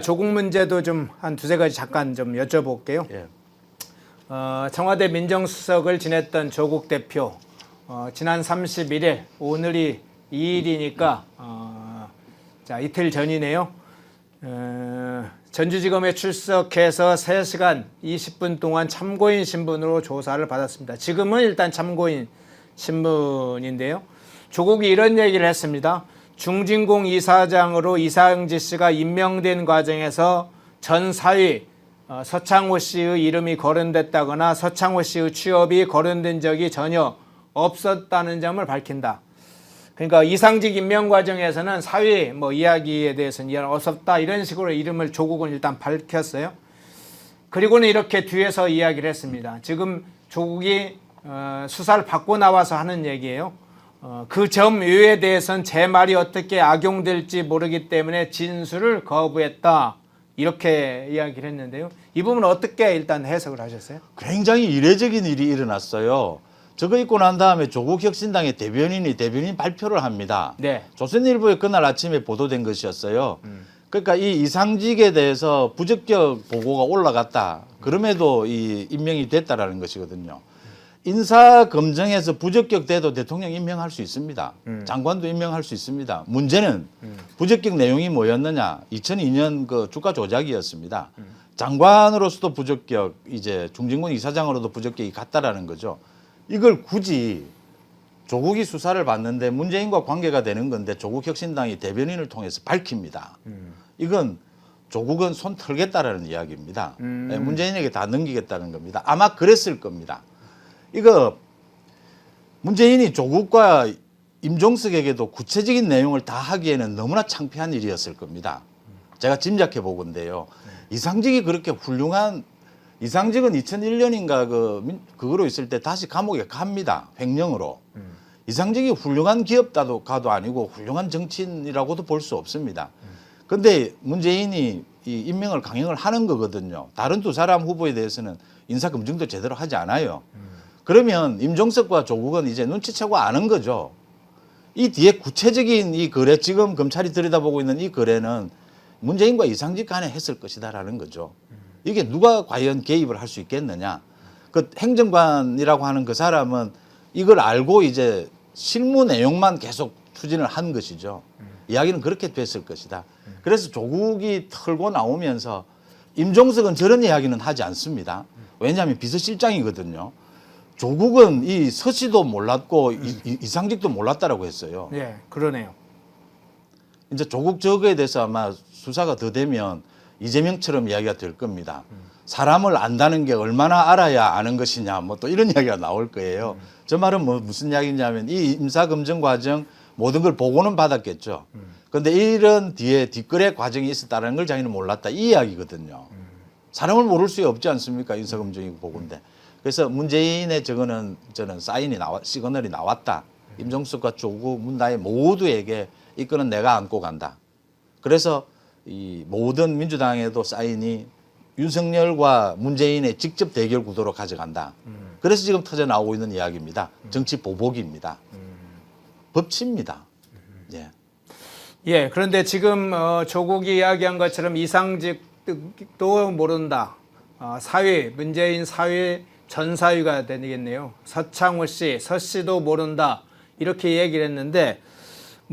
조국 문제도 좀 한 두세 가지 잠깐 좀 여쭤볼게요. 예. 청와대 민정수석을 지냈던 조국 대표 지난 31일 오늘이 2일이니까 자 이틀 전이네요. 전주지검에 출석해서 3시간 20분 동안 참고인 신분으로 조사를 받았습니다. 지금은 일단 참고인 신분인데요. 조국이 이런 얘기를 했습니다. 중진공 이사장으로 이상지 씨가 임명된 과정에서 전 사위 서창호 씨의 이름이 거론됐다거나 서창호 씨의 취업이 거론된 적이 전혀 없었다는 점을 밝힌다. 그러니까 이상직 임명 과정에서는 사위 이야기에 대해서는 이야기 없었다 이런 식으로 이름을 조국은 일단 밝혔어요. 그리고는 이렇게 뒤에서 이야기를 했습니다. 지금 조국이 수사를 받고 나와서 하는 얘기예요. 그 점 외에 대해서는 제 말이 어떻게 악용될지 모르기 때문에 진술을 거부했다. 이렇게 이야기를 했는데요. 이 부분은 어떻게 일단 해석을 하셨어요? 굉장히 이례적인 일이 일어났어요. 저거 있고 난 다음에 조국혁신당의 대변인 발표를 합니다. 네. 조선일보에 그날 아침에 보도된 것이었어요. 그러니까 이 이상직에 대해서 부적격 보고가 올라갔다. 그럼에도 이 임명이 됐다라는 것이거든요. 인사 검증에서 부적격돼도 대통령 임명할 수 있습니다. 장관도 임명할 수 있습니다. 문제는 부적격 내용이 뭐였느냐? 2002년 그 주가 조작이었습니다. 장관으로서도 부적격, 이제 중진군 이사장으로도 부적격이 같다라는 거죠. 이걸 굳이 조국이 수사를 받는데 문재인과 관계가 되는 건데 조국혁신당이 대변인을 통해서 밝힙니다. 이건 조국은 손 털겠다라는 이야기입니다. 문재인에게 다 넘기겠다는 겁니다. 아마 그랬을 겁니다. 이거 문재인이 조국과 임종석에게도 구체적인 내용을 다 하기에는 너무나 창피한 일이었을 겁니다. 제가 짐작해 보건데요. 이상직이 그렇게 훌륭한 이상직은 2001년인가 그거로 있을 때 다시 감옥에 갑니다. 횡령으로. 이상직이 훌륭한 기업가도 아니고 훌륭한 정치인이라고도 볼 수 없습니다. 그런데 문재인이 이 임명을 강행을 하는 거거든요. 다른 두 사람 후보에 대해서는 인사검증도 제대로 하지 않아요. 그러면 임종석과 조국은 이제 눈치채고 아는 거죠. 이 뒤에 구체적인 이 거래, 지금 검찰이 들여다보고 있는 이 거래는 문재인과 이상직 간에 했을 것이다라는 거죠. 이게 누가 과연 개입을 할 수 있겠느냐. 그 행정관이라고 하는 그 사람은 이걸 알고 이제 실무 내용만 계속 추진을 한 것이죠. 이야기는 그렇게 됐을 것이다. 그래서 조국이 털고 나오면서 임종석은 저런 이야기는 하지 않습니다. 왜냐하면 비서실장이거든요. 조국은 이 서씨도 몰랐고 이상직도 몰랐다라고 했어요. 네, 그러네요. 이제 조국 저거에 대해서 아마 수사가 더 되면 이재명처럼 이야기가 될 겁니다. 사람을 안다는 게 얼마나 알아야 아는 것이냐, 또 이런 이야기가 나올 거예요. 저 말은 무슨 이야기냐면 이 임사검증 과정 모든 걸 보고는 받았겠죠. 그런데 이런 뒤에 뒷거래 과정이 있었다는 걸 자기는 몰랐다 이 이야기거든요. 사람을 모를 수 없지 않습니까? 인사검증이고 보고인데. 그래서 문재인의 저는 시그널이 나왔다. 임종석과 조국, 문다혜 모두에게 이 건은 내가 안고 간다. 그래서 이 모든 민주당에도 사인이 윤석열과 문재인의 직접 대결 구도로 가져간다. 그래서 지금 터져 나오고 있는 이야기입니다. 정치 보복입니다. 법치입니다. 예. 예, 그런데 지금 조국이 이야기한 것처럼 이상직도 모른다. 사위, 문재인 사위 전 사위가 되겠네요. 서창호 씨, 서 씨도 모른다. 이렇게 얘기를 했는데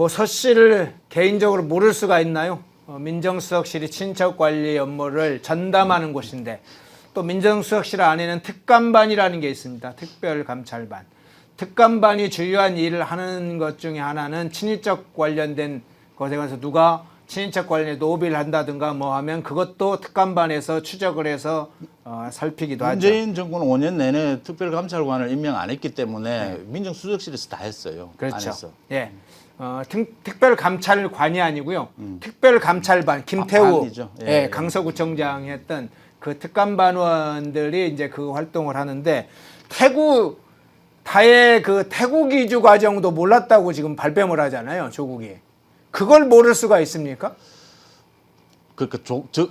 서 씨를 개인적으로 모를 수가 있나요? 민정수석실이 친척관리 업무를 전담하는 곳인데 또 민정수석실 안에는 특감반이라는 게 있습니다. 특별감찰반. 특감반이 주요한 일을 하는 것 중에 하나는 친인척 관련된 것에 관해서 누가 친인척 관련해 노비를 한다든가 하면 그것도 특감반에서 추적을 해서 살피기도 하죠. 문재인 정권 5년 내내 특별감찰관을 임명 안 했기 때문에 민정수석실에서 다 했어요. 그렇죠. 안에서. 예. 특별감찰관이 아니고요. 특별감찰반 김태우 반이죠. 예. 강서구청장이 했던 그 특감반원들이 이제 그 활동을 하는데 다의 그 태국 이주 과정도 몰랐다고 지금 발뺌을 하잖아요. 조국이. 그걸 모를 수가 있습니까? 그러니까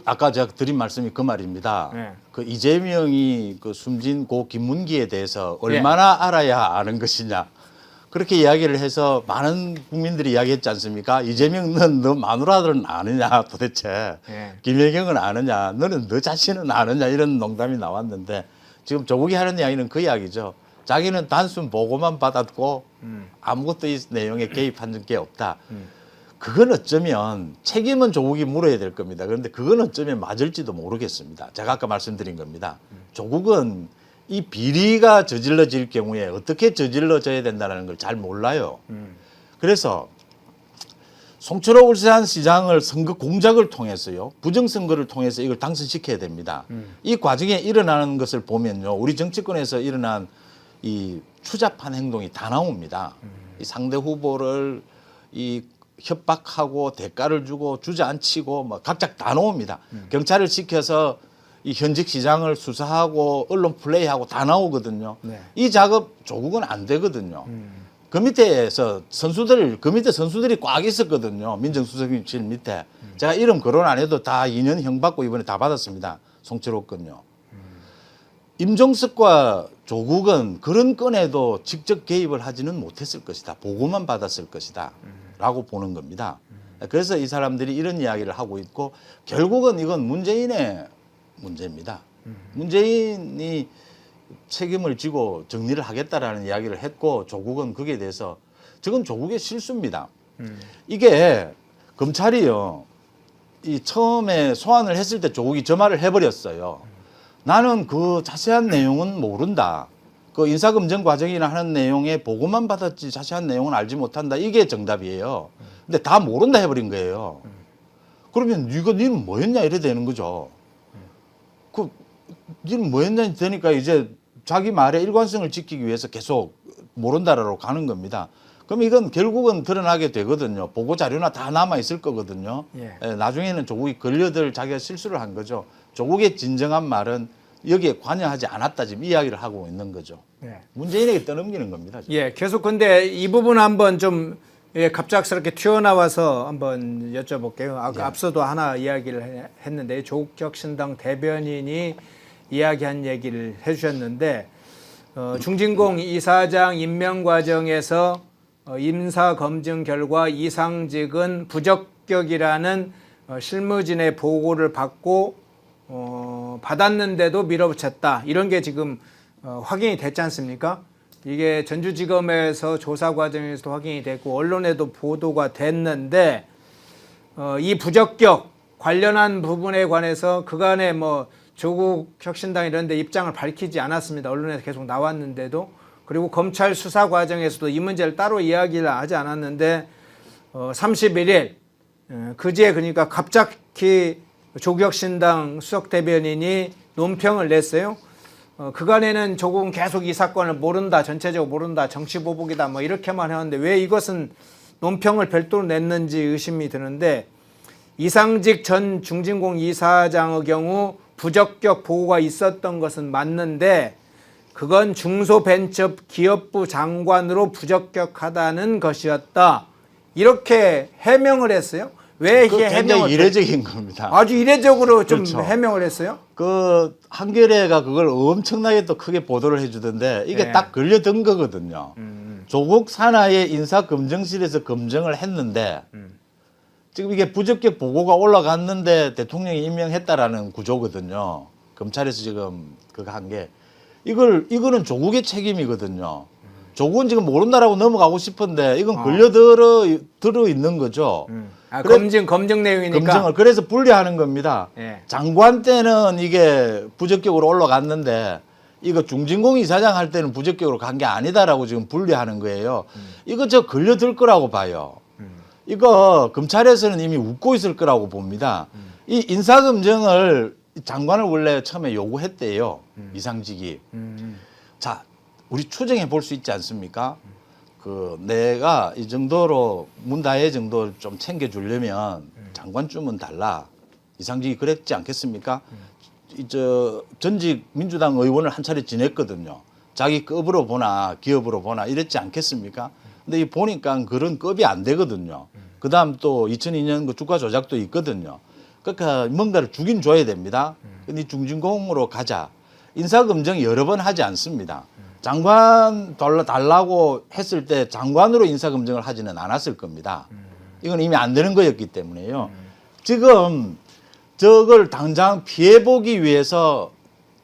아까 제가 드린 말씀이 그 말입니다. 네. 그 이재명이 그 숨진 고 김문기에 대해서 얼마나 알아야 아는 것이냐. 그렇게 이야기를 해서 많은 국민들이 이야기했지 않습니까? 이재명은 너 마누라들은 아느냐 도대체. 예. 김혜경은 아느냐. 너는 너 자신은 아느냐. 이런 농담이 나왔는데 지금 조국이 하는 이야기는 그 이야기죠. 자기는 단순 보고만 받았고 아무것도 이 내용에 개입한 게 없다. 그건 어쩌면 책임은 조국이 물어야 될 겁니다. 그런데 그건 어쩌면 맞을지도 모르겠습니다. 제가 아까 말씀드린 겁니다. 조국은 이 비리가 저질러질 경우에 어떻게 저질러져야 된다는 걸 잘 몰라요. 그래서 송철호 울산시장을 선거 공작을 통해서요. 부정선거를 통해서 이걸 당선시켜야 됩니다. 이 과정에 일어나는 것을 보면요. 우리 정치권에서 일어난 이 추잡한 행동이 다 나옵니다. 이 상대 후보를 이 협박하고 대가를 주고 주저앉히고 뭐 각각 다 나옵니다. 경찰을 시켜서 이 현직 시장을 수사하고 언론 플레이하고 다 나오거든요. 네. 이 작업 조국은 안 되거든요. 그 밑에서 그 밑에 선수들이 꽉 있었거든요. 민정수석실 밑에. 제가 이름 거론 안 해도 다 2년 형 받고 이번에 다 받았습니다. 송철호 건요. 임종석과 조국은 그런 건에도 직접 개입을 하지는 못했을 것이다. 보고만 받았을 것이다. 라고 보는 겁니다. 그래서 이 사람들이 이런 이야기를 하고 있고 결국은 이건 문재인의 문제입니다. 문재인이 책임을 지고 정리를 하겠다라는 이야기를 했고 조국은 거기에 대해서 저건 조국의 실수입니다. 이게 검찰이요. 이 처음에 소환을 했을 때 조국이 저 말을 해버렸어요. 나는 그 자세한 내용은 모른다. 그 인사검증 과정이나 하는 내용에 보고만 받았지 자세한 내용은 알지 못한다. 이게 정답이에요. 근데 다 모른다 해버린 거예요. 그러면 니는 뭐 했냐 이래 되는 거죠. 니는 뭐 했냐 되니까 이제 자기 말의 일관성을 지키기 위해서 계속 모른다라고 가는 겁니다. 그럼 이건 결국은 드러나게 되거든요. 보고 자료나 다 남아 있을 거거든요. 예. 나중에는 조국이 걸려들 자기가 실수를 한 거죠. 조국의 진정한 말은 여기에 관여하지 않았다 지금 이야기를 하고 있는 거죠. 네. 문재인에게 떠넘기는 겁니다. 지금. 예, 계속 근데 이 부분 한번 좀 예, 갑작스럽게 튀어나와서 한번 여쭤볼게요. 아까 예. 앞서도 하나 이야기를 했는데 조국혁신당 대변인이 이야기한 얘기를 해주셨는데 중진공 이사장 임명 과정에서 임사 검증 결과 이상직은 부적격이라는 실무진의 보고를 받고 받았는데도 밀어붙였다. 이런 게 지금 확인이 됐지 않습니까? 이게 전주지검에서 조사 과정에서도 확인이 됐고 언론에도 보도가 됐는데 이 부적격 관련한 부분에 관해서 그간에 뭐 조국 혁신당 이런 데 입장을 밝히지 않았습니다. 언론에서 계속 나왔는데도 그리고 검찰 수사 과정에서도 이 문제를 따로 이야기를 하지 않았는데 31일 그제 그러니까 갑자기 조국혁신당 수석 대변인이 논평을 냈어요. 그간에는 조국은 계속 이 사건을 모른다, 전체적으로 모른다, 정치보복이다 뭐 이렇게만 했는데 왜 이것은 논평을 별도로 냈는지 의심이 드는데 이상직 전 중진공 이사장의 경우 부적격 보고가 있었던 것은 맞는데 그건 중소벤처기업부 장관으로 부적격하다는 것이었다. 이렇게 해명을 했어요. 왜 이게 해명을 굉장히 이례적인 겁니다. 아주 이례적으로 좀 그렇죠. 해명을 했어요? 그 한겨레가 그걸 엄청나게 또 크게 보도를 해주던데 이게 네. 딱 걸려든 거거든요. 조국 산하의 인사검증실에서 검증을 했는데 지금 이게 부적격 보고가 올라갔는데 대통령이 임명했다라는 구조거든요. 검찰에서 지금 그거 한 게 이거는 조국의 책임이거든요. 조국은 지금 모른다라고 넘어가고 싶은데 이건 걸려들어 있는 거죠. 검증 내용이니까. 검증을 그래서 분리하는 겁니다. 예. 장관 때는 이게 부적격으로 올라갔는데 이거 중진공 이사장 할 때는 부적격으로 간 게 아니다라고 지금 분리하는 거예요. 이거 저 걸려들 거라고 봐요. 이거 검찰에서는 이미 웃고 있을 거라고 봅니다. 이 인사검증을 장관을 원래 처음에 요구했대요. 이상직이. 자, 우리 추정해 볼 수 있지 않습니까? 그 내가 이 정도로 문다혜 정도 좀 챙겨주려면 장관쯤은 달라. 이상직이 그랬지 않겠습니까? 저 전직 민주당 의원을 한 차례 지냈거든요. 자기 급으로 보나 기업으로 보나 이랬지 않겠습니까? 근데 이 보니까 그런 급이 안 되거든요. 그다음 또 2002년 그 주가 조작도 있거든요. 그러니까 뭔가를 주긴 줘야 됩니다. 근데 중진공으로 가자. 인사검증 여러 번 하지 않습니다. 장관 달라고 했을 때 장관으로 인사검증을 하지는 않았을 겁니다. 이건 이미 안 되는 거였기 때문에요. 지금 저걸 당장 피해보기 위해서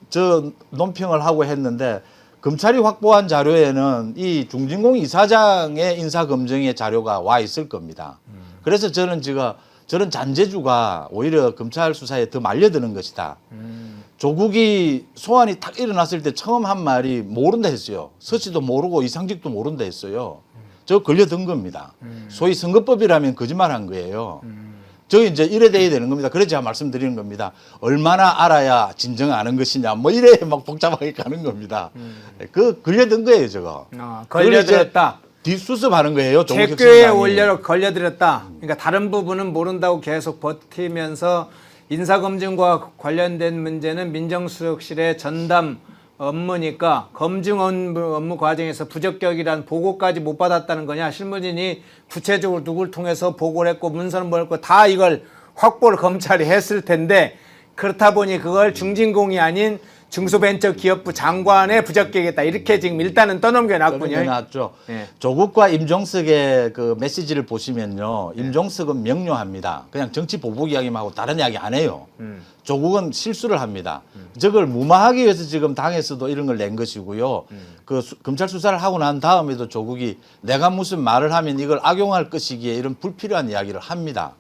저 논평을 하고 했는데 검찰이 확보한 자료에는 이 중진공 이사장의 인사검증의 자료가 와 있을 겁니다. 그래서 저는 지금 저런 잔재주가 오히려 검찰 수사에 더 말려드는 것이다. 조국이 소환이 딱 일어났을 때 처음 한 말이 모른다 했어요. 서씨도 모르고 이상직도 모른다 했어요. 저 걸려든 겁니다. 소위 선거법이라면 거짓말한 거예요. 저 이제 이래 돼야 되는 겁니다. 그래서 제가 말씀드리는 겁니다. 얼마나 알아야 진정 아는 것이냐. 뭐 이래 막 복잡하게 가는 겁니다. 그 걸려든 거예요, 저거. 걸려들었다. 뒷수습하는 거예요. 조국 책교에 혁신당이. 올려 걸려들었다. 그러니까 다른 부분은 모른다고 계속 버티면서 인사검증과 관련된 문제는 민정수석실의 전담 업무니까 검증 업무 과정에서 부적격이란 보고까지 못 받았다는 거냐. 실무진이 구체적으로 누굴 통해서 보고를 했고 문서는 뭘 했고 다 이걸 확보를 검찰이 했을 텐데 그렇다 보니 그걸 중진공이 아닌 중소벤처기업부 장관의 부적격이었다. 이렇게 지금 일단은 떠넘겨놨군요. 떠넘겨놨죠. 예. 조국과 임종석의 그 메시지를 보시면요. 임종석은 명료합니다. 그냥 정치 보복 이야기만 하고 다른 이야기 안 해요. 조국은 실수를 합니다. 저걸 무마하기 위해서 지금 당에서도 이런 걸 낸 것이고요. 그 검찰 수사를 하고 난 다음에도 조국이 내가 무슨 말을 하면 이걸 악용할 것이기에 이런 불필요한 이야기를 합니다.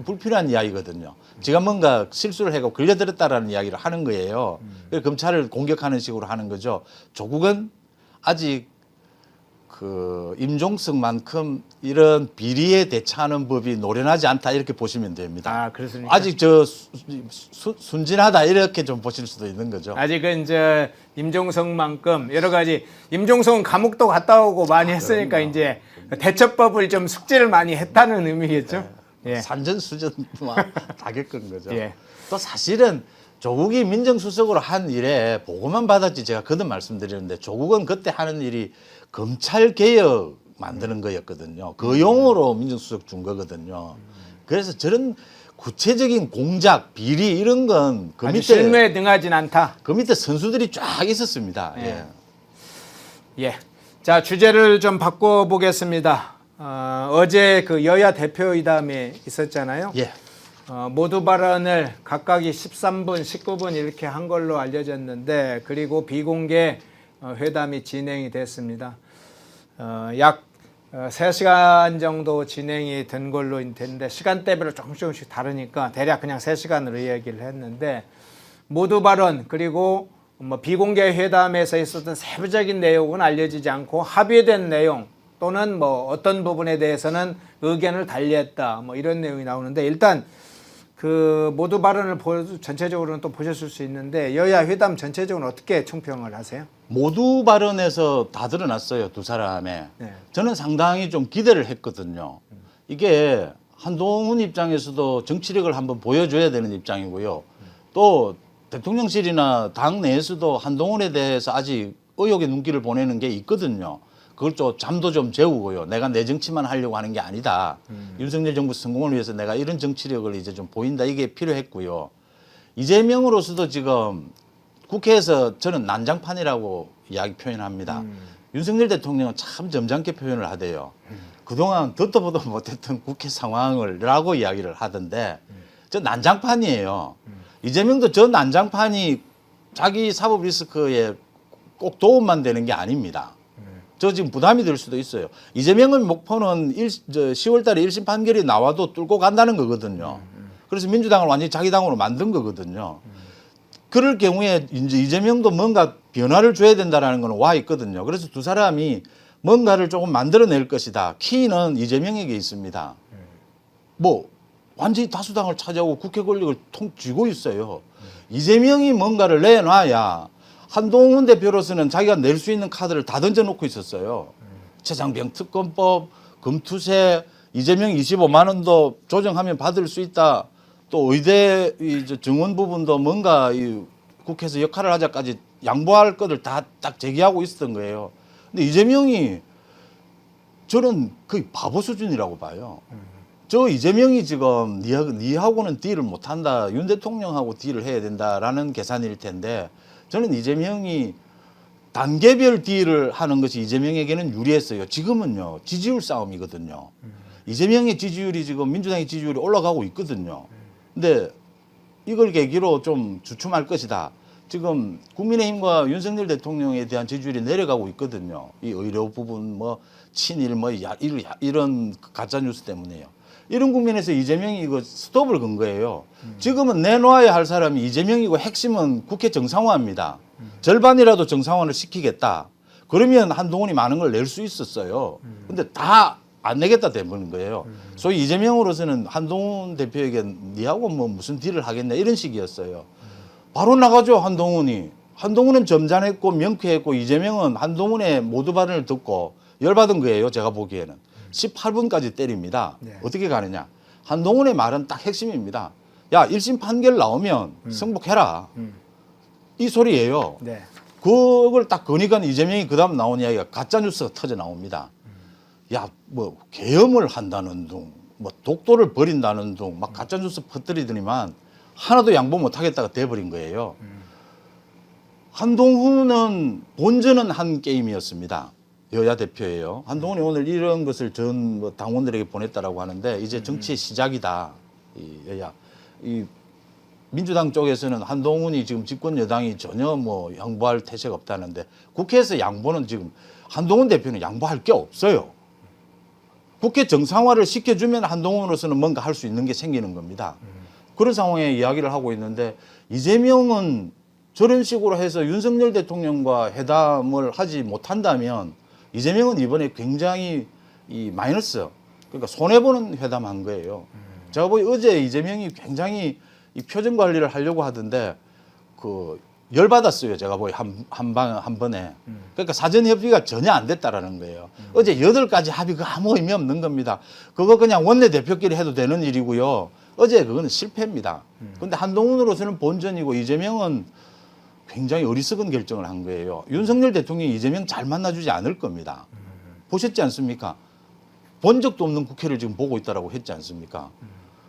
불필요한 이야기거든요. 제가 뭔가 실수를 해고 걸려들었다라는 이야기를 하는 거예요. 그래서 검찰을 공격하는 식으로 하는 거죠. 조국은 아직 그 임종석만큼 이런 비리에 대처하는 법이 노련하지 않다 이렇게 보시면 됩니다. 아, 그렇습니까? 아직 저 순진하다 이렇게 좀 보실 수도 있는 거죠. 아직은 이제 임종석만큼 여러 가지 임종석은 감옥도 갔다 오고 많이 했으니까 그럼요. 이제 대처법을 좀 숙지를 많이 했다는 의미겠죠. 예. 산전수전 다 겪은 거죠. 예. 또 사실은 조국이 민정수석으로 한 일에 보고만 받았지 제가 거듭 말씀드리는데 조국은 그때 하는 일이 검찰 개혁 만드는 거였거든요. 그 용어로 민정수석 준 거거든요. 그래서 저런 구체적인 공작, 비리 이런 건 그 아주 밑에 실무에 능하진 않다. 그 밑에 선수들이 쫙 있었습니다. 예. 예. 예. 자, 주제를 좀 바꿔보겠습니다. 어제 그 여야 대표회담이 있었잖아요. 예. 모두 발언을 각각이 13분, 19분 이렇게 한 걸로 알려졌는데 그리고 비공개 회담이 진행이 됐습니다. 약 3시간 정도 진행이 된 걸로 됐는데 시간대별로 조금씩 다르니까 대략 그냥 3시간으로 이야기를 했는데 모두 발언 그리고 뭐 비공개 회담에서 있었던 세부적인 내용은 알려지지 않고 합의된 내용 또는 뭐 어떤 부분에 대해서는 의견을 달리했다 뭐 이런 내용이 나오는데 일단 그 모두 발언을 전체적으로는 또 보셨을 수 있는데 여야 회담 전체적으로 어떻게 총평을 하세요? 모두 발언에서 다 드러났어요. 두 사람의. 네. 저는 상당히 좀 기대를 했거든요. 이게 한동훈 입장에서도 정치력을 한번 보여줘야 되는 입장이고요. 또 대통령실이나 당 내에서도 한동훈에 대해서 아직 의혹의 눈길을 보내는 게 있거든요. 그걸 좀 잠도 좀 재우고요. 내가 내 정치만 하려고 하는 게 아니다. 윤석열 정부 성공을 위해서 내가 이런 정치력을 이제 좀 보인다. 이게 필요했고요. 이재명으로서도 지금 국회에서 저는 난장판이라고 이야기 표현합니다. 윤석열 대통령은 참 점잖게 표현을 하대요. 그동안 듣도 보도 못했던 국회 상황을라고 이야기를 하던데 저 난장판이에요. 이재명도 저 난장판이 자기 사법 리스크에 꼭 도움만 되는 게 아닙니다. 저 지금 부담이 될 수도 있어요. 이재명은 목표는 10월 달에 1심 판결이 나와도 뚫고 간다는 거거든요. 그래서 민주당을 완전히 자기 당으로 만든 거거든요. 그럴 경우에 이제 이재명도 뭔가 변화를 줘야 된다는 건 와 있거든요. 그래서 두 사람이 뭔가를 조금 만들어낼 것이다. 키는 이재명에게 있습니다. 뭐 완전히 다수당을 차지하고 국회 권력을 쥐고 있어요. 이재명이 뭔가를 내놔야 한동훈 대표로서는 자기가 낼 수 있는 카드를 다 던져놓고 있었어요. 최장병 특검법, 금투세, 이재명 25만 원도 조정하면 받을 수 있다. 또 의대 정원 부분도 뭔가 이 국회에서 역할을 하자까지 양보할 것을 다 딱 제기하고 있었던 거예요. 근데 이재명이 저는 거의 바보 수준이라고 봐요. 저 이재명이 지금 니하고는 딜을 못한다. 윤 대통령하고 딜을 해야 된다라는 계산일 텐데 저는 이재명이 단계별 딜을 하는 것이 이재명에게는 유리했어요. 지금은요 지지율 싸움이거든요. 이재명의 지지율이 지금 민주당의 지지율이 올라가고 있거든요. 근데 이걸 계기로 좀 주춤할 것이다. 지금 국민의힘과 윤석열 대통령에 대한 지지율이 내려가고 있거든요. 이 의료 부분 뭐 친일 뭐 이런 가짜 뉴스 때문에요. 이런 국면에서 이재명이 이거 스톱을 건 거예요. 지금은 내놓아야 할 사람이 이재명이고 핵심은 국회 정상화입니다. 절반이라도 정상화를 시키겠다. 그러면 한동훈이 많은 걸 낼 수 있었어요. 근데 다 안 내겠다 되는 거예요. 소위 이재명으로서는 한동훈 대표에게 니하고 뭐 무슨 딜을 하겠냐 이런 식이었어요. 바로 나가죠 한동훈이. 한동훈은 점잖했고 명쾌했고 이재명은 한동훈의 모두 발언을 듣고 열받은 거예요. 제가 보기에는. 18분까지 때립니다. 네. 어떻게 가느냐. 한동훈의 말은 딱 핵심입니다. 야 1심 판결 나오면 승복해라. 이 소리예요. 네. 그걸 딱 거니까 이재명이 그 다음 나온 이야기가 가짜뉴스가 터져 나옵니다. 야, 뭐, 계엄을 한다는 둥, 뭐, 독도를 버린다는 둥, 막 가짜뉴스 퍼뜨리더니만 하나도 양보 못 하겠다가 돼버린 거예요. 한동훈은 본전은 한 게임이었습니다. 여야 대표예요. 한동훈이 오늘 이런 것을 전 뭐 당원들에게 보냈다라고 하는데 이제 정치의 시작이다. 이 여야. 이 민주당 쪽에서는 한동훈이 지금 집권 여당이 전혀 뭐 양보할 태세가 없다는데 국회에서 양보는 지금 한동훈 대표는 양보할 게 없어요. 국회 정상화를 시켜주면 한동훈으로서는 뭔가 할 수 있는 게 생기는 겁니다. 그런 상황에 이야기를 하고 있는데 이재명은 저런 식으로 해서 윤석열 대통령과 회담을 하지 못한다면 이재명은 이번에 굉장히 이 마이너스, 그러니까 손해보는 회담한 거예요. 제가 보기 어제 이재명이 굉장히 이 표정 관리를 하려고 하던데 그 열받았어요. 제가 보기 한 번에. 그러니까 사전 협의가 전혀 안 됐다라는 거예요. 어제 8가지 합의가 아무 의미 없는 겁니다. 그거 그냥 원내대표끼리 해도 되는 일이고요. 어제 그거는 실패입니다. 그런데 한동훈으로서는 본전이고 이재명은 굉장히 어리석은 결정을 한 거예요. 윤석열 대통령이 이재명 잘 만나주지 않을 겁니다. 보셨지 않습니까? 본 적도 없는 국회를 지금 보고 있다라고 했지 않습니까?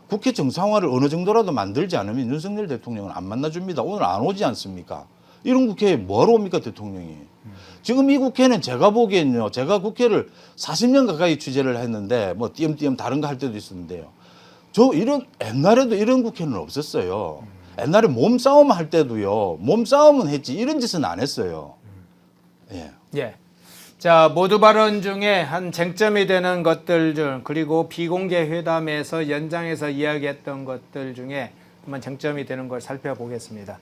국회 정상화를 어느 정도라도 만들지 않으면 윤석열 대통령은 안 만나줍니다. 오늘 안 오지 않습니까? 이런 국회에 뭐하러 옵니까 대통령이? 지금 이 국회는 제가 보기엔요. 제가 국회를 40년 가까이 취재를 했는데 뭐 띄엄띄엄 다른 거 할 때도 있었는데요. 저 이런 옛날에도 이런 국회는 없었어요. 옛날에 몸싸움 할 때도요. 몸싸움은 했지 이런 짓은 안 했어요. 예. 예. 자, 모두 발언 중에 한 쟁점이 되는 것들 중 그리고 비공개 회담에서 연장해서 이야기했던 것들 중에 한번 쟁점이 되는 걸 살펴보겠습니다.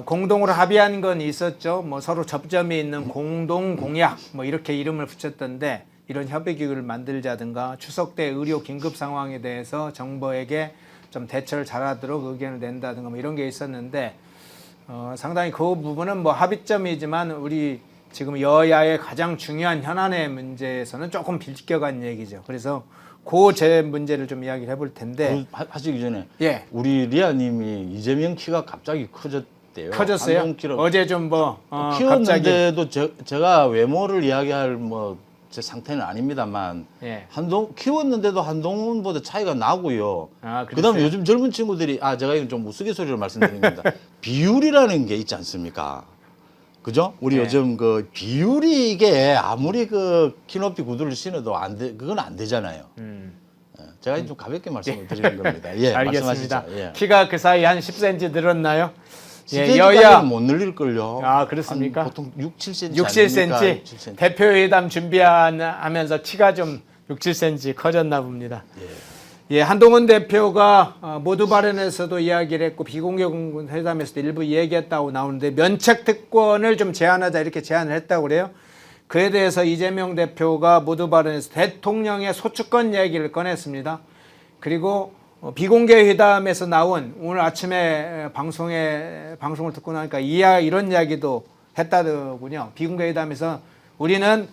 공동으로 합의한 건 있었죠. 뭐 서로 접점이 있는 공동 공약 뭐 이렇게 이름을 붙였던데 이런 협의기구를 만들자든가 추석 때 의료 긴급 상황에 대해서 정부에게 좀 대처를 잘하도록 의견을 낸다든가 뭐 이런 게 있었는데 상당히 그 부분은 뭐 합의점이지만 우리 지금 여야의 가장 중요한 현안의 문제에서는 조금 비껴간 얘기죠. 그래서 그 제 문제를 좀 이야기를 해볼 텐데 하시기 전에 예. 우리 리아님이 이재명 키가 갑자기 커졌대요. 커졌어요? 어제 좀 뭐 키웠는데도 제가 외모를 이야기할 뭐 제 상태는 아닙니다만 예. 키웠는데도 한동훈보다 차이가 나고요. 아, 그다음에 요즘 젊은 친구들이 제가 이건 좀 우스갯소리로 말씀드린 겁니다. 비율이라는 게 있지 않습니까? 그죠? 우리 네. 요즘 그 비율이 이게 아무리 그 키높이 구두를 신어도 그건 안 되잖아요. 제가 좀 가볍게 말씀을 드리는 겁니다. 예, 알겠습니다. 말씀하시죠. 예. 키가 그 사이 한 10cm 늘었나요? 예, 10cm까지는 못 늘릴걸요. 아, 그렇습니까? 보통 6, 7cm 6, 7cm. 6cm. 대표회담 준비하면서 키가 좀 6, 7cm 커졌나 봅니다. 예, 한동훈 대표가 모두 발언에서도 이야기를 했고 비공개 회담에서도 일부 얘기했다고 나오는데 면책 특권을 좀 제한하자 이렇게 제안을 했다고 그래요. 그에 대해서 이재명 대표가 모두 발언에서 대통령의 소추권 얘기를 꺼냈습니다. 그리고 비공개 회담에서 나온 오늘 아침에 방송을 듣고 나니까 이런 이야기도 했다더군요. 비공개 회담에서 우리는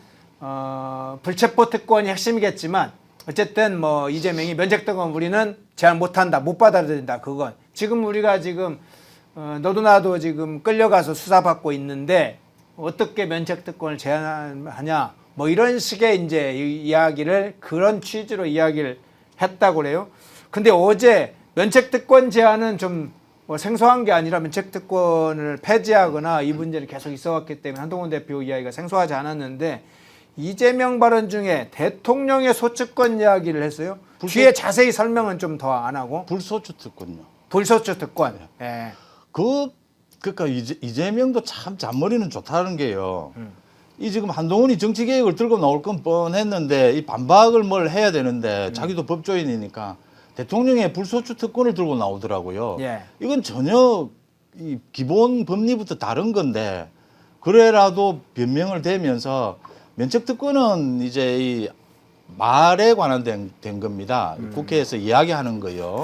불체포 특권이 핵심이겠지만 어쨌든 뭐 이재명이 면책 특권 우리는 제한 못한다, 못 받아들인다. 그건 지금 우리가 지금 너도 나도 지금 끌려가서 수사받고 있는데 어떻게 면책 특권을 제한하냐, 뭐 이런 식의 이제 이야기를 그런 취지로 이야기를 했다고 그래요. 근데 어제 면책 특권 제한은 좀 뭐 생소한 게 아니라 면책특권을 폐지하거나 이 문제는 계속 있어왔기 때문에 한동훈 대표 이야기가 생소하지 않았는데 이재명 발언 중에 대통령의 소추권 이야기를 했어요. 뒤에 자세히 설명은 좀 더 안 하고. 불소추 특권요. 불소추 특권. 예. 그러니까 이재명도 참 잔머리는 좋다는 게요. 이 지금 한동훈이 정치 개혁을 들고 나올 건 뻔했는데 이 반박을 뭘 해야 되는데 자기도 법조인이니까 대통령의 불소추 특권을 들고 나오더라고요. 예. 이건 전혀 이 기본 법리부터 다른 건데 그래라도 변명을 대면서 면책 특권은 이제 이 말에 관한 된 겁니다. 국회에서 이야기하는 거요.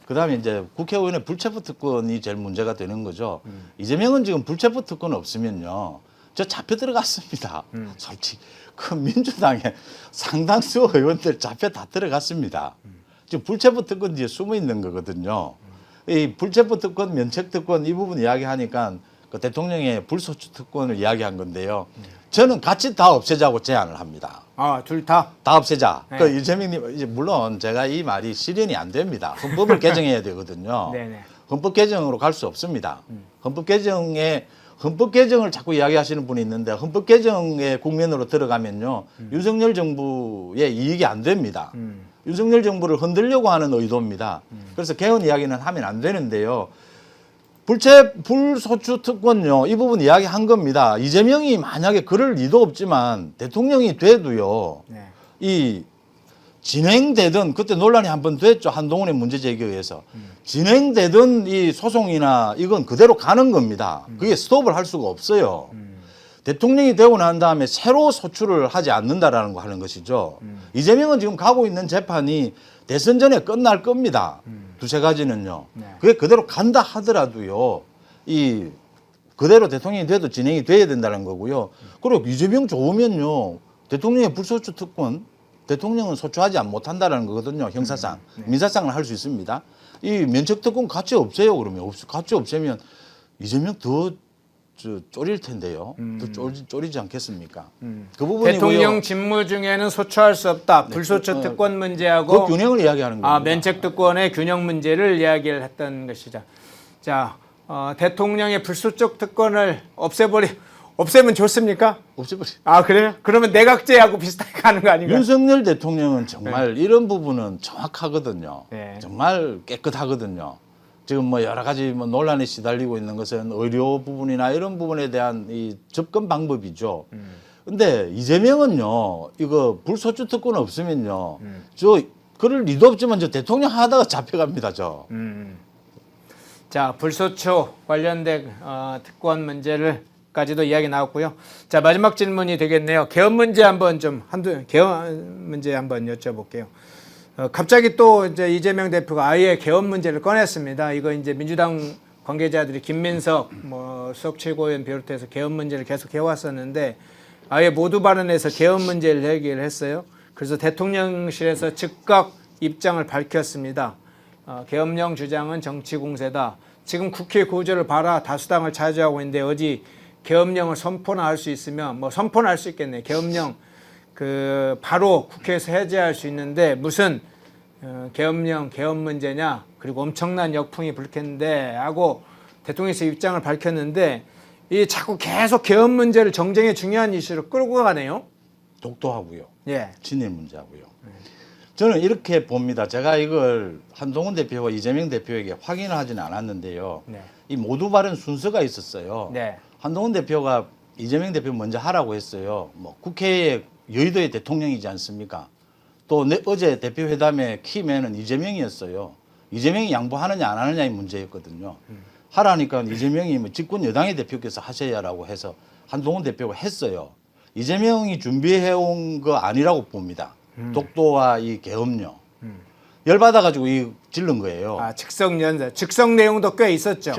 그다음에 이제 국회의원의 불체포 특권이 제일 문제가 되는 거죠. 이재명은 지금 불체포 특권 없으면요, 저 잡혀 들어갔습니다. 솔직히 그 민주당에 상당수 의원들 잡혀 다 들어갔습니다. 지금 불체포 특권 뒤에 숨어 있는 거거든요. 이 불체포 특권, 면책 특권 이 부분 이야기하니까 그 대통령의 불소추 특권을 이야기한 건데요. 저는 같이 다 없애자고 제안을 합니다. 아, 둘 다? 다 없애자. 네. 그 이재명님, 이제 물론 제가 이 말이 실현이 안 됩니다. 헌법을 개정해야 되거든요. 네네. 헌법 개정으로 갈 수 없습니다. 헌법 개정을 자꾸 이야기하시는 분이 있는데 헌법 개정의 국면으로 들어가면요, 윤석열 정부의 이익이 안 됩니다. 윤석열 정부를 흔들려고 하는 의도입니다. 그래서 개헌 이야기는 하면 안 되는데요. 불소추 특권요, 이 부분 이야기한 겁니다. 이재명이 만약에 그럴 리도 없지만 대통령이 돼도요, 네. 이 진행되던 그때 논란이 한 번 됐죠. 한동훈의 문제 제기에 의해서 진행되던 이 소송이나 이건 그대로 가는 겁니다. 그게 스톱을 할 수가 없어요. 대통령이 되고 난 다음에 새로 소추를 하지 않는다라는 거 하는 것이죠. 이재명은 지금 가고 있는 재판이 대선 전에 끝날 겁니다. 두세 가지는요. 네. 그게 그대로 간다 하더라도요, 이 그대로 대통령이 돼도 진행이 돼야 된다는 거고요. 그리고 이재명 좋으면요, 대통령의 불소추 특권, 대통령은 소추하지 못한다는 거거든요. 형사상. 민사상을 할 수 있습니다. 이 면책 특권 같이 없애요. 그러면 같이 없애면 이재명 더 쪼릴 텐데요. 더 쪼리지 않겠습니까? 그 부분이고요. 대통령 직무 중에는 소추할 수 없다. 불소추 특권 문제하고 그 균형을 이야기하는 겁니다. 면책 특권의 균형 문제를 이야기를 했던 것이죠. 자, 대통령의 불소추 특권을 없애면 좋습니까? 없애버리. 아, 그래요? 그러면 내각제하고 비슷하게 가는 거 아닌가요? 윤석열 대통령은 정말 이런 부분은 정확하거든요. 네. 정말 깨끗하거든요. 지금 뭐 여러 가지 뭐 논란에 시달리고 있는 것은 의료 부분이나 이런 부분에 대한 이 접근 방법이죠. 근데 이재명은요, 이거 불소추 특권 없으면요, 그럴 리도 없지만 저 대통령 하다가 잡혀갑니다, 저. 자, 불소추 관련된 특권 문제를까지도 이야기 나왔고요. 자, 마지막 질문이 되겠네요. 개헌 문제 한번 개헌 문제 한번 여쭤볼게요. 갑자기 또 이제 이재명 대표가 아예 개헌 문제를 꺼냈습니다. 이거 이제 민주당 관계자들이 김민석 수석 최고위원 비롯해서 개헌 문제를 계속 해왔었는데 아예 모두 발언해서 개헌 문제를 얘기를 했어요. 그래서 대통령실에서 즉각 입장을 밝혔습니다. 계엄령 주장은 정치 공세다. 지금 국회 구조를 봐라. 다수당을 차지하고 있는데 어디 계엄령을 선포나 할 수 있으면 선포는 할 수 있겠네. 계엄령 바로 국회에서 해제할 수 있는데 무슨 계엄령 개헌 문제냐. 그리고 엄청난 역풍이 불겠는데 하고 대통령에서 입장을 밝혔는데 이 자꾸 계속 개헌 문제를 정쟁의 중요한 이슈로 끌고 가네요. 독도하고요. 예. 친일 문제하고요. 저는 이렇게 봅니다. 제가 이걸 한동훈 대표와 이재명 대표에게 확인을 하지는 않았는데요. 네. 이 모두 발언 순서가 있었어요. 네. 한동훈 대표가 이재명 대표 먼저 하라고 했어요. 국회의 여의도의 대통령이지 않습니까? 또 어제 대표회담의 키맨은 이재명이었어요. 이재명이 양보하느냐 안 하느냐의 문제였거든요. 하라니까 이재명이 집권 여당의 대표께서 하셔야라고 해서 한동훈 대표가 했어요. 이재명이 준비해온 거 아니라고 봅니다. 독도와 이 계엄령. 열받아가지고 질른 거예요. 즉석 내용도 꽤 있었죠.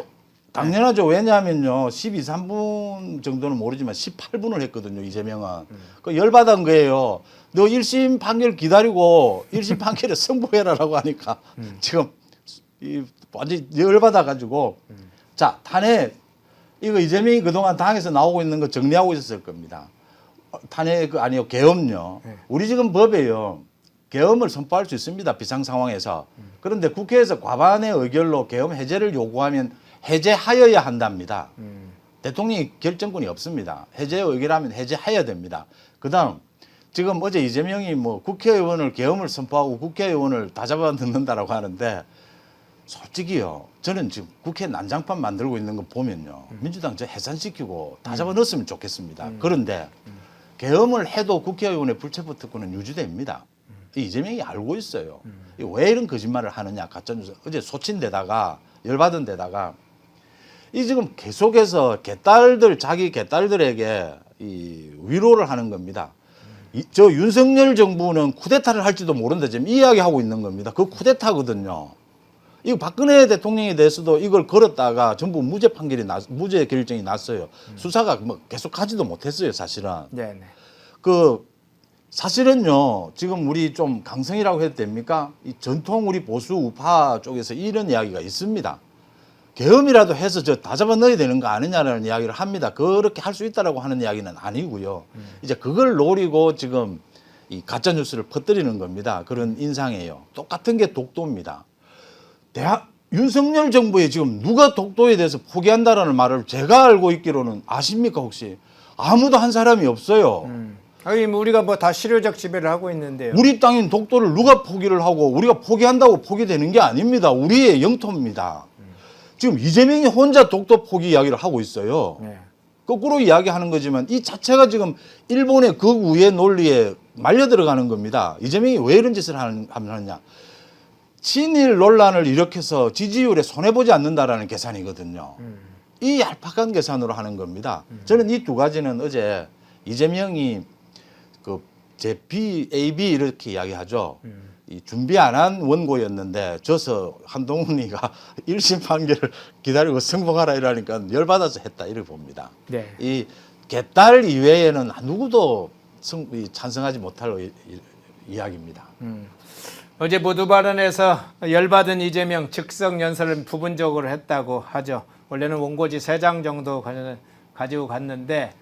당연하죠. 왜냐하면요, 12, 3분 정도는 모르지만 18분을 했거든요, 이재명은. 그 열받은 거예요. 너 1심 판결 기다리고 1심 판결에 승부해라라고 하니까 지금 완전히 열받아가지고 자, 탄핵, 이거 이재명이 그동안 당에서 나오고 있는 거 정리하고 있었을 겁니다. 탄핵 아니요, 계엄요. 우리 지금 법에요, 계엄을 선포할 수 있습니다. 비상 상황에서. 그런데 국회에서 과반의 의결로 계엄 해제를 요구하면 해제하여야 한답니다. 대통령이 결정권이 없습니다. 해제 의결하면 해제해야 됩니다. 그다음 지금 어제 이재명이 뭐 국회의원을 계엄을 선포하고 국회의원을 다 잡아 넣는다라고 하는데 솔직히요. 저는 지금 국회 난장판 만들고 있는 거 보면요. 민주당 저 해산시키고 다 잡아 넣었으면 좋겠습니다. 그런데 계엄을 해도 국회의원의 불체포 특권은 유지됩니다. 이재명이 알고 있어요. 왜 이런 거짓말을 하느냐 가짜뉴스. 어제 소친데다가 열받은 데다가 이 지금 계속해서 자기 개딸들에게 이 위로를 하는 겁니다. 저 윤석열 정부는 쿠데타를 할지도 모른다 지금 이야기하고 있는 겁니다. 그 쿠데타거든요. 이거 박근혜 대통령에 대해서도 이걸 걸었다가 전부 무죄 결정이 났어요. 수사가 뭐 계속 하지도 못했어요, 사실은. 네네. 사실은요, 지금 우리 좀 강성이라고 해도 됩니까? 이 전통 우리 보수 우파 쪽에서 이런 이야기가 있습니다. 계엄이라도 해서 저 다 잡아 넣어야 되는 거 아니냐라는 이야기를 합니다. 그렇게 할 수 있다라고 하는 이야기는 아니고요. 이제 그걸 노리고 지금 이 가짜 뉴스를 퍼뜨리는 겁니다. 그런 인상이에요. 똑같은 게 독도입니다. 윤석열 정부에 지금 누가 독도에 대해서 포기한다라는 말을 제가 알고 있기로는 아십니까 혹시? 아무도 한 사람이 없어요. 아니 뭐 우리가 뭐 다 실효적 지배를 하고 있는데요. 우리 땅인 독도를 누가 포기를 하고 우리가 포기한다고 포기되는 게 아닙니다. 우리의 영토입니다. 지금 이재명이 혼자 독도 포기 이야기를 하고 있어요. 네. 거꾸로 이야기하는 거지만 이 자체가 지금 일본의 극우의 논리에 말려 들어가는 겁니다. 이재명이 왜 이런 짓을 하느냐. 친일 논란을 일으켜서 지지율에 손해보지 않는다라는 계산이거든요. 이 얄팍한 계산으로 하는 겁니다. 저는 이 두 가지는 어제 이재명이 그 AB 이렇게 이야기하죠. 이 준비 안 한 원고였는데 져서 한동훈이가 1심 판결을 기다리고 승복하라 이러니까 열받아서 했다 이렇게 봅니다. 네. 이 개딸 이외에는 누구도 찬성하지 못할 이야기입니다. 어제 모두 발언에서 열받은 이재명 즉석 연설을 부분적으로 했다고 하죠. 원래는 원고지 3장 정도 가지고 갔는데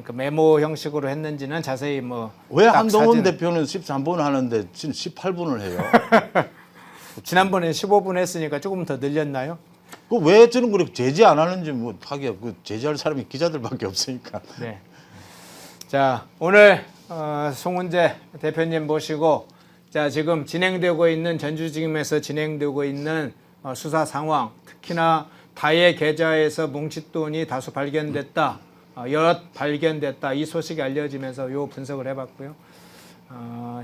그 메모 형식으로 했는지는 자세히 뭐 왜 한동훈 대표는 13분 하는데 지금 18분을 해요? 지난번에 15분 했으니까 조금 더 늘렸나요? 그 왜 저는 그렇게 제지 안 하는지 뭐 하기야 그 제지할 사람이 기자들밖에 없으니까. 네. 자 오늘 송은재 대표님 모시고 자 지금 진행되고 있는 전주지검에서 진행되고 있는 수사 상황 특히나 다의 계좌에서 뭉칫돈이 다수 발견됐다. 여럿 발견됐다. 이 소식이 알려지면서 요 분석을 해봤고요.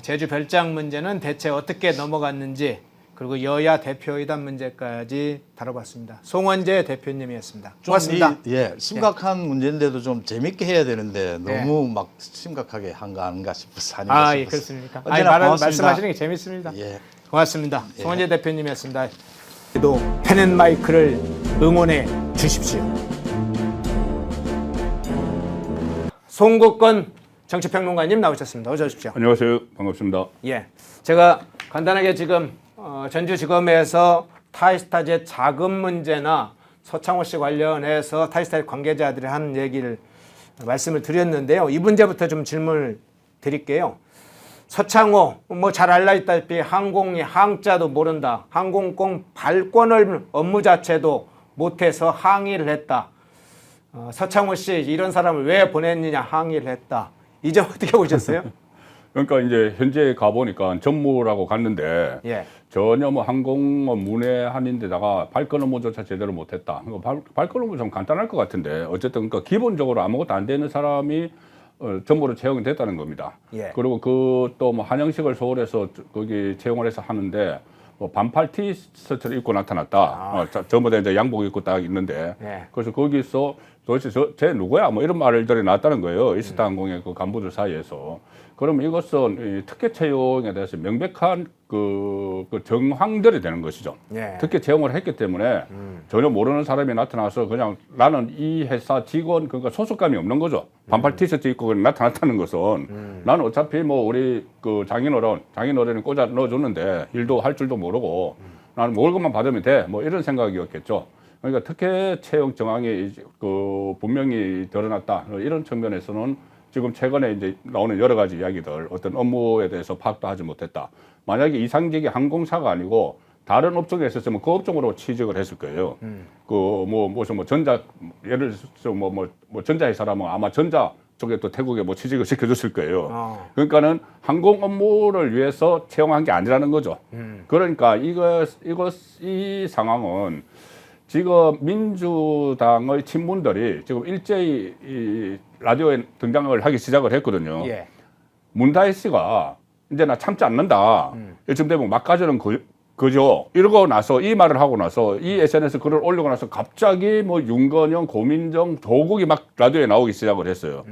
제주 별장 문제는 대체 어떻게 넘어갔는지 그리고 여야 대표회담 문제까지 다뤄봤습니다. 송원재 대표님이었습니다. 고맙습니다. 심각한 문제인데도 좀 재밌게 해야 되는데 너무 막 심각하게 한 거 아닌가 싶어서 아닌가 싶어서. 예, 그렇습니까? 고맙습니다. 말씀하시는 게 재밌습니다. 예. 고맙습니다. 송원재 대표님이었습니다. 또 펜앤마이크를 응원해 주십시오. 송국건 정치평론가님 나오셨습니다. 어서 오십시오. 안녕하세요. 반갑습니다. 예, 제가 간단하게 지금 전주지검에서 타이스타제 자금 문제나 서창호 씨 관련해서 타이스타 관계자들이 한 얘기를 말씀을 드렸는데요. 이 문제부터 좀 질문을 드릴게요. 서창호 뭐 잘 알려있다시피 항공이 항자도 모른다. 항공권 발권을 업무 자체도 못해서 항의를 했다. 서창호 씨 이런 사람을 왜 보냈느냐 항의를 했다. 이제 어떻게 보셨어요? 그러니까 이제 현재 가보니까 전무라고 갔는데 예. 전혀 뭐 항공 문외한인데다가 발권 업무조차 제대로 못했다. 발권 업무 좀 간단할 것 같은데 어쨌든 그러니까 기본적으로 아무것도 안 되는 사람이 전무로 채용이 됐다는 겁니다. 예. 그리고 그 또 뭐 한영식을 서울에서 거기 채용을 해서 하는데 뭐 반팔 티셔츠를 입고 나타났다. 전부 다 이제 양복 입고 딱 있는데 예. 그래서 거기서 도대체 쟤 누구야? 뭐 이런 말들이 나왔다는 거예요. 이스타 항공의 그 간부들 사이에서. 그러면 이것은 이 특혜 채용에 대해서 명백한 그 정황들이 되는 것이죠. 예. 특혜 채용을 했기 때문에 전혀 모르는 사람이 나타나서 그냥 나는 이 회사 직원 그러니까 소속감이 없는 거죠. 반팔 티셔츠 입고 그냥 나타났다는 것은 나는 어차피 뭐 우리 그 장인어른이 꽂아 넣어줬는데 일도 할 줄도 모르고 나는 월급만 받으면 돼. 뭐 이런 생각이었겠죠. 그러니까 특혜 채용 정황이 그 분명히 드러났다. 이런 측면에서는 지금 최근에 이제 나오는 여러 가지 이야기들 어떤 업무에 대해서 파악도 하지 못했다. 만약에 이상직이 항공사가 아니고 다른 업종에 있었으면 그 업종으로 취직을 했을 거예요. 무슨 전자 예를 들어서 뭐 전자회사라면 아마 전자 쪽에 또 태국에 뭐 취직을 시켜줬을 거예요. 그러니까는 항공 업무를 위해서 채용한 게 아니라는 거죠. 그러니까 이 상황은 지금 민주당의 친문들이 지금 일제히 이 라디오에 등장을 하기 시작을 했거든요. 예. 문다혜 씨가 이제 나 참지 않는다. 이쯤 되면 막가주는 그죠. 이러고 나서 이 말을 하고 나서 이 SNS 글을 올리고 나서 갑자기 뭐 윤건영, 고민정, 조국이 막 라디오에 나오기 시작을 했어요.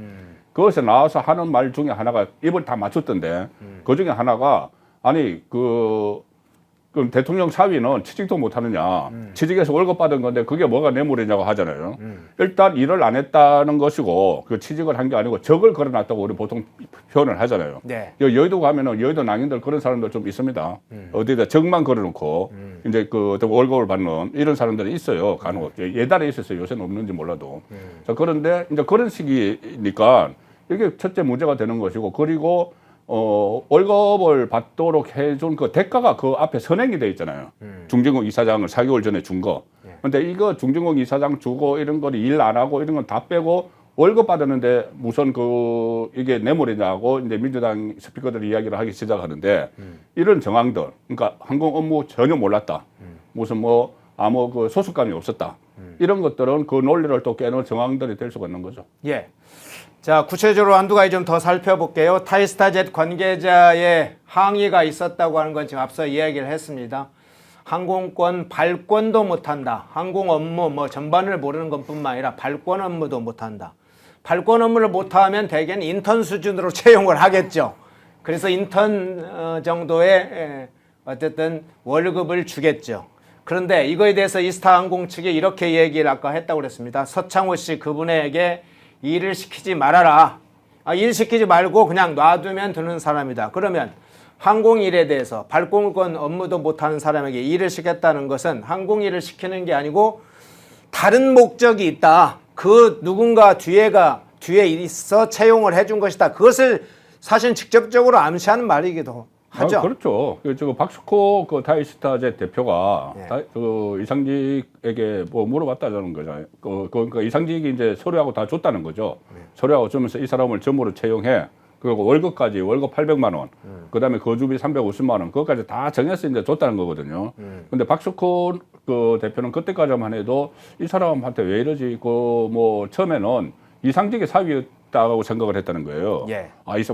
그것에 나와서 하는 말 중에 하나가 입을 다 맞췄던데 그 중에 하나가 아니 그럼 대통령 사위는 취직도 못 하느냐. 취직해서 월급 받은 건데 그게 뭐가 뇌물이냐고 하잖아요. 일단 일을 안 했다는 것이고 그 취직을 한 게 아니고 적을 걸어놨다고 우리 보통 표현을 하잖아요. 네. 여의도 가면은 여의도 낭인들 그런 사람들 좀 있습니다. 어디다 적만 걸어놓고 이제 그 월급을 받는 이런 사람들이 있어요. 간혹 예달에 있었어요. 요새는 없는지 몰라도. 자, 그런데 이제 그런 시기니까 이게 첫째 문제가 되는 것이고 그리고 월급을 받도록 해준 그 대가가 그 앞에 선행이 돼 있잖아요. 중진국 이사장을 4개월 전에 준 거. 근데 이거 중진국 이사장 주고 이런 걸 일 안 하고 이런 건 다 빼고 월급 받았는데 무슨 이게 뇌물이냐고 이제 민주당 스피커들이 이야기를 하기 시작하는데 이런 정황들, 그러니까 항공 업무 전혀 몰랐다. 무슨 아무 그 소속감이 없었다. 이런 것들은 그 논리를 또 깨는 정황들이 될 수가 있는 거죠. 예. 자, 구체적으로 한두 가지 좀 더 살펴볼게요. 타이스타젯 관계자의 항의가 있었다고 하는 건 지금 앞서 이야기를 했습니다. 항공권 발권도 못한다. 항공 업무 전반을 모르는 것뿐만 아니라 발권 업무도 못한다. 발권 업무를 못하면 대개는 인턴 수준으로 채용을 하겠죠. 그래서 인턴 정도의 어쨌든 월급을 주겠죠. 그런데 이거에 대해서 이스타항공 측이 이렇게 얘기를 아까 했다고 그랬습니다. 서창호 씨 그분에게 일을 시키지 말아라. 일 시키지 말고 그냥 놔두면 되는 사람이다. 그러면 항공일에 대해서 발권권 업무도 못하는 사람에게 일을 시켰다는 것은 항공일을 시키는 게 아니고 다른 목적이 있다. 그 누군가 뒤에 있어 채용을 해준 것이다. 그것을 사실 직접적으로 암시하는 말이기도 하죠. 그렇죠. 지금 박스코 그 타이스타젯 대표가 네. 그 이상직에게 뭐 물어봤다는 거잖아요. 그러니까 이상직이 이제 서류하고 다 줬다는 거죠. 서류하고 주면서 이 사람을 전무로 채용해. 그리고 월급 800만 원, 그다음에 거주비 350만 원, 그것까지 다 정해서 이제 줬다는 거거든요. 근데 박스코 그 대표는 그때까지만 해도 이 사람한테 왜 이러지? 처음에는 이상직의 사위였다고 생각을 했다는 거예요. 예.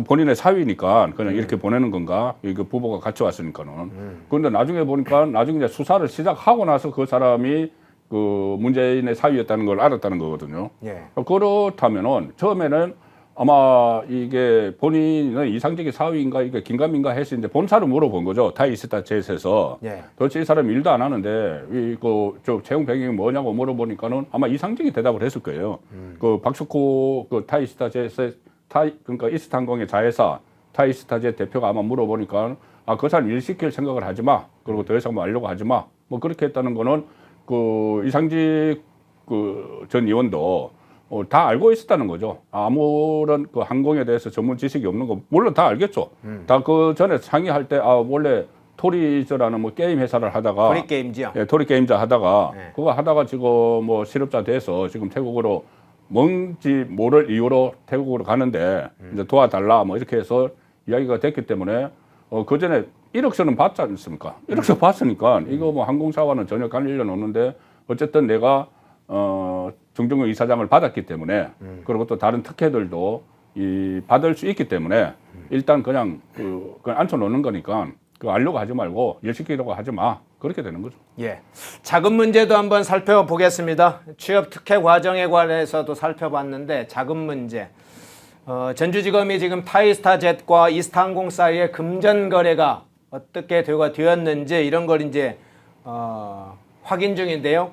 본인의 사위니까 그냥 이렇게 보내는 건가? 이거 부부가 같이 왔으니까는. 그런데 나중에 보니까 이제 수사를 시작하고 나서 그 사람이 그 문재인의 사위였다는 걸 알았다는 거거든요. 예. 그렇다면은 처음에는 아마 이게 본인은 이상직의 사위인가 이게 긴가민가 해서 이제 본사를 물어본 거죠. 타이스타젯에서. 예. 도대체 이 사람이 일도 안 하는데 저 채용 배경이 뭐냐고 물어보니까는 아마 이상직이 대답을 했을 거예요. 그 박스코 그 타이스타젯의 그러니까 이스타항공의 자회사 타이스타젯 대표가 아마 물어보니까 그 사람 일 시킬 생각을 하지 마. 그리고 더 이상 알려고 하지 마. 그렇게 했다는 거는 그 이상직 그 전 의원도 다 알고 있었다는 거죠. 아무런 그 항공에 대해서 전문 지식이 없는 거 물론 다 알겠죠. 다 그 전에 상의할 때 원래 토리저라는 게임 회사를 하다가 토리게임즈요. 예, 토리게임즈 하다가 네. 그거 하다가 지금 실업자 돼서 지금 태국으로 뭔지 모를 이유로 태국으로 가는데 이제 도와달라 이렇게 해서 이야기가 됐기 때문에 그 전에 1억선은 받지 않습니까? 1억선 받으니까 이거 항공사와는 전혀 관련 없는데 어쨌든 내가 정정근 이사장을 받았기 때문에 그리고 또 다른 특혜들도 받을 수 있기 때문에 일단 그냥 앉혀놓는 거니까 알려고 하지 말고 일 시키려고 하지 마. 그렇게 되는 거죠. 예. 자금 문제도 한번 살펴보겠습니다. 취업 특혜 과정에 관해서도 살펴봤는데 자금 문제. 전주지검이 지금 타이스타젯과 이스타항공 사이의 금전 거래가 어떻게 되었는지 이런 걸 이제 확인 중인데요.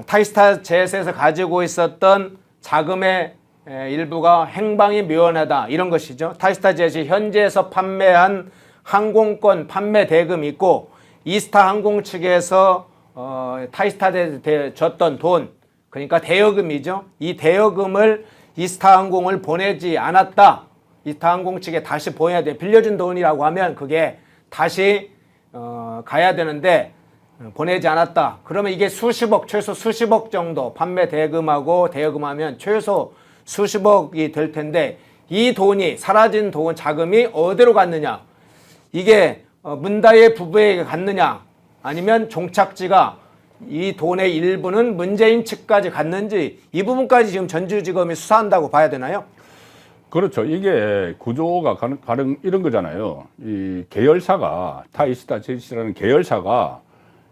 타이스타젯에서 가지고 있었던 자금의 일부가 행방이 묘연하다 이런 것이죠. 타이스타젯이 현지에서 판매한 항공권 판매 대금이 있고 이스타항공 측에서 타이스타젯에 줬던 돈 그러니까 대여금이죠. 이 대여금을 이스타항공을 보내지 않았다. 이스타항공 측에 다시 보내야 돼. 빌려준 돈이라고 하면 그게 다시 가야 되는데 보내지 않았다. 그러면 이게 수십억, 최소 수십억 정도 판매 대금하고 대여금하면 최소 수십억이 될 텐데 이 돈이 사라진 돈 자금이 어디로 갔느냐? 이게 문다혜 부부에게 갔느냐? 아니면 종착지가 이 돈의 일부는 문재인 측까지 갔는지 이 부분까지 지금 전주지검이 수사한다고 봐야 되나요? 그렇죠. 이게 구조가 가령 이런 거잖아요. 이 계열사가 타이스타제시라는 계열사가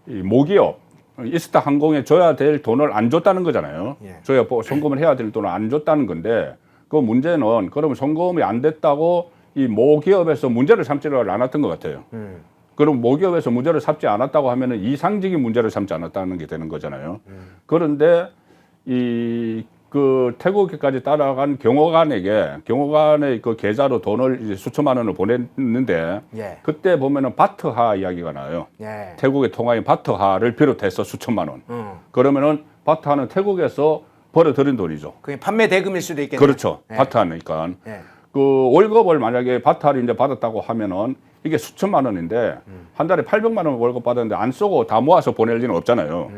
이 모기업 이스타 항공에 줘야 될 돈을 안 줬다는 거잖아요. 예. 줘야 송금을 해야 될 돈을 안 줬다는 건데 그 문제는 그러면 송금이 안 됐다고 이 모기업에서 문제를 삼지를 않았던 것 같아요. 그럼 모기업에서 문제를 삼지 않았다고 하면은 이상직이 문제를 삼지 않았다는 게 되는 거잖아요. 그런데 그 태국에까지 따라간 경호관의 그 계좌로 돈을 이제 수천만 원을 보냈는데 예. 그때 보면은 바트하 이야기가 나요. 예. 태국의 통화인 바트하를 비롯해서 수천만 원. 그러면은 바트하는 태국에서 벌어들인 돈이죠. 그게 판매 대금일 수도 있겠네요. 그렇죠. 예. 바트하니까. 예. 그 월급을 만약에 바트하를 이제 받았다고 하면은 이게 수천만 원인데 한 달에 800만 원 월급 받았는데 안 쓰고 다 모아서 보낼 리는 없잖아요.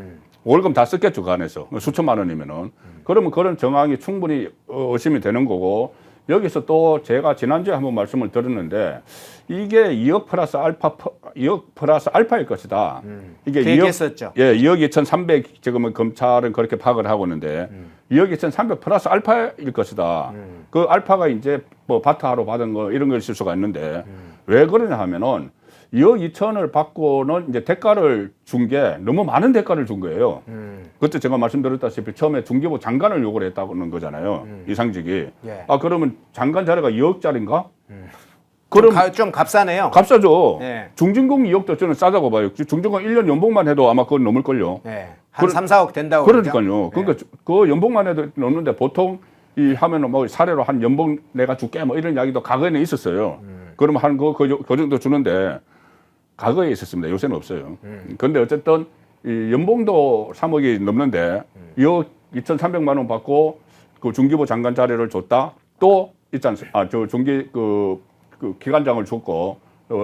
월급 다 썼겠죠, 그 안에서. 수천만 원이면은. 그러면 그런 정황이 충분히 의심이 되는 거고, 여기서 또 제가 지난주에 한번 말씀을 드렸는데, 이게 2억 플러스 알파일 것이다. 이게 그 얘기했었죠. 2억 2,300 지금은 검찰은 그렇게 파악을 하고 있는데, 2억 2,300 플러스 알파일 것이다. 그 알파가 이제 뭐 바타하로 받은 거 이런 걸 있을 수가 있는데, 왜 그러냐 하면은, 2억 2천을 받고는 이제 대가를 준 게 너무 많은 대가를 준 거예요. 그때 제가 말씀드렸다시피 처음에 중기부 장관을 요구를 했다는 거잖아요. 이상직이. 예. 아, 그러면 장관 자리가 2억짜리인가? 그럼 좀 값싸네요. 값싸죠. 예. 중진공 2억도 저는 싸다고 봐요. 중진공 1년 연봉만 해도 아마 그건 넘을걸요. 예. 한 3, 4억 된다고. 그러니까요. 그러죠? 그러니까 그 연봉만 해도 넘는데 보통 이 하면은 뭐 사례로 한 연봉 내가 줄게 뭐 이런 이야기도 과거에는 있었어요. 그러면 한 그 정도 주는데 과거에 있었습니다. 요새는 없어요. 그런데 어쨌든 이 연봉도 3억이 넘는데 2억 2,300만 원 받고 그 중기부 장관 자리를 줬다. 또 있지 않습니까? 저 중기 그 기관장을 줬고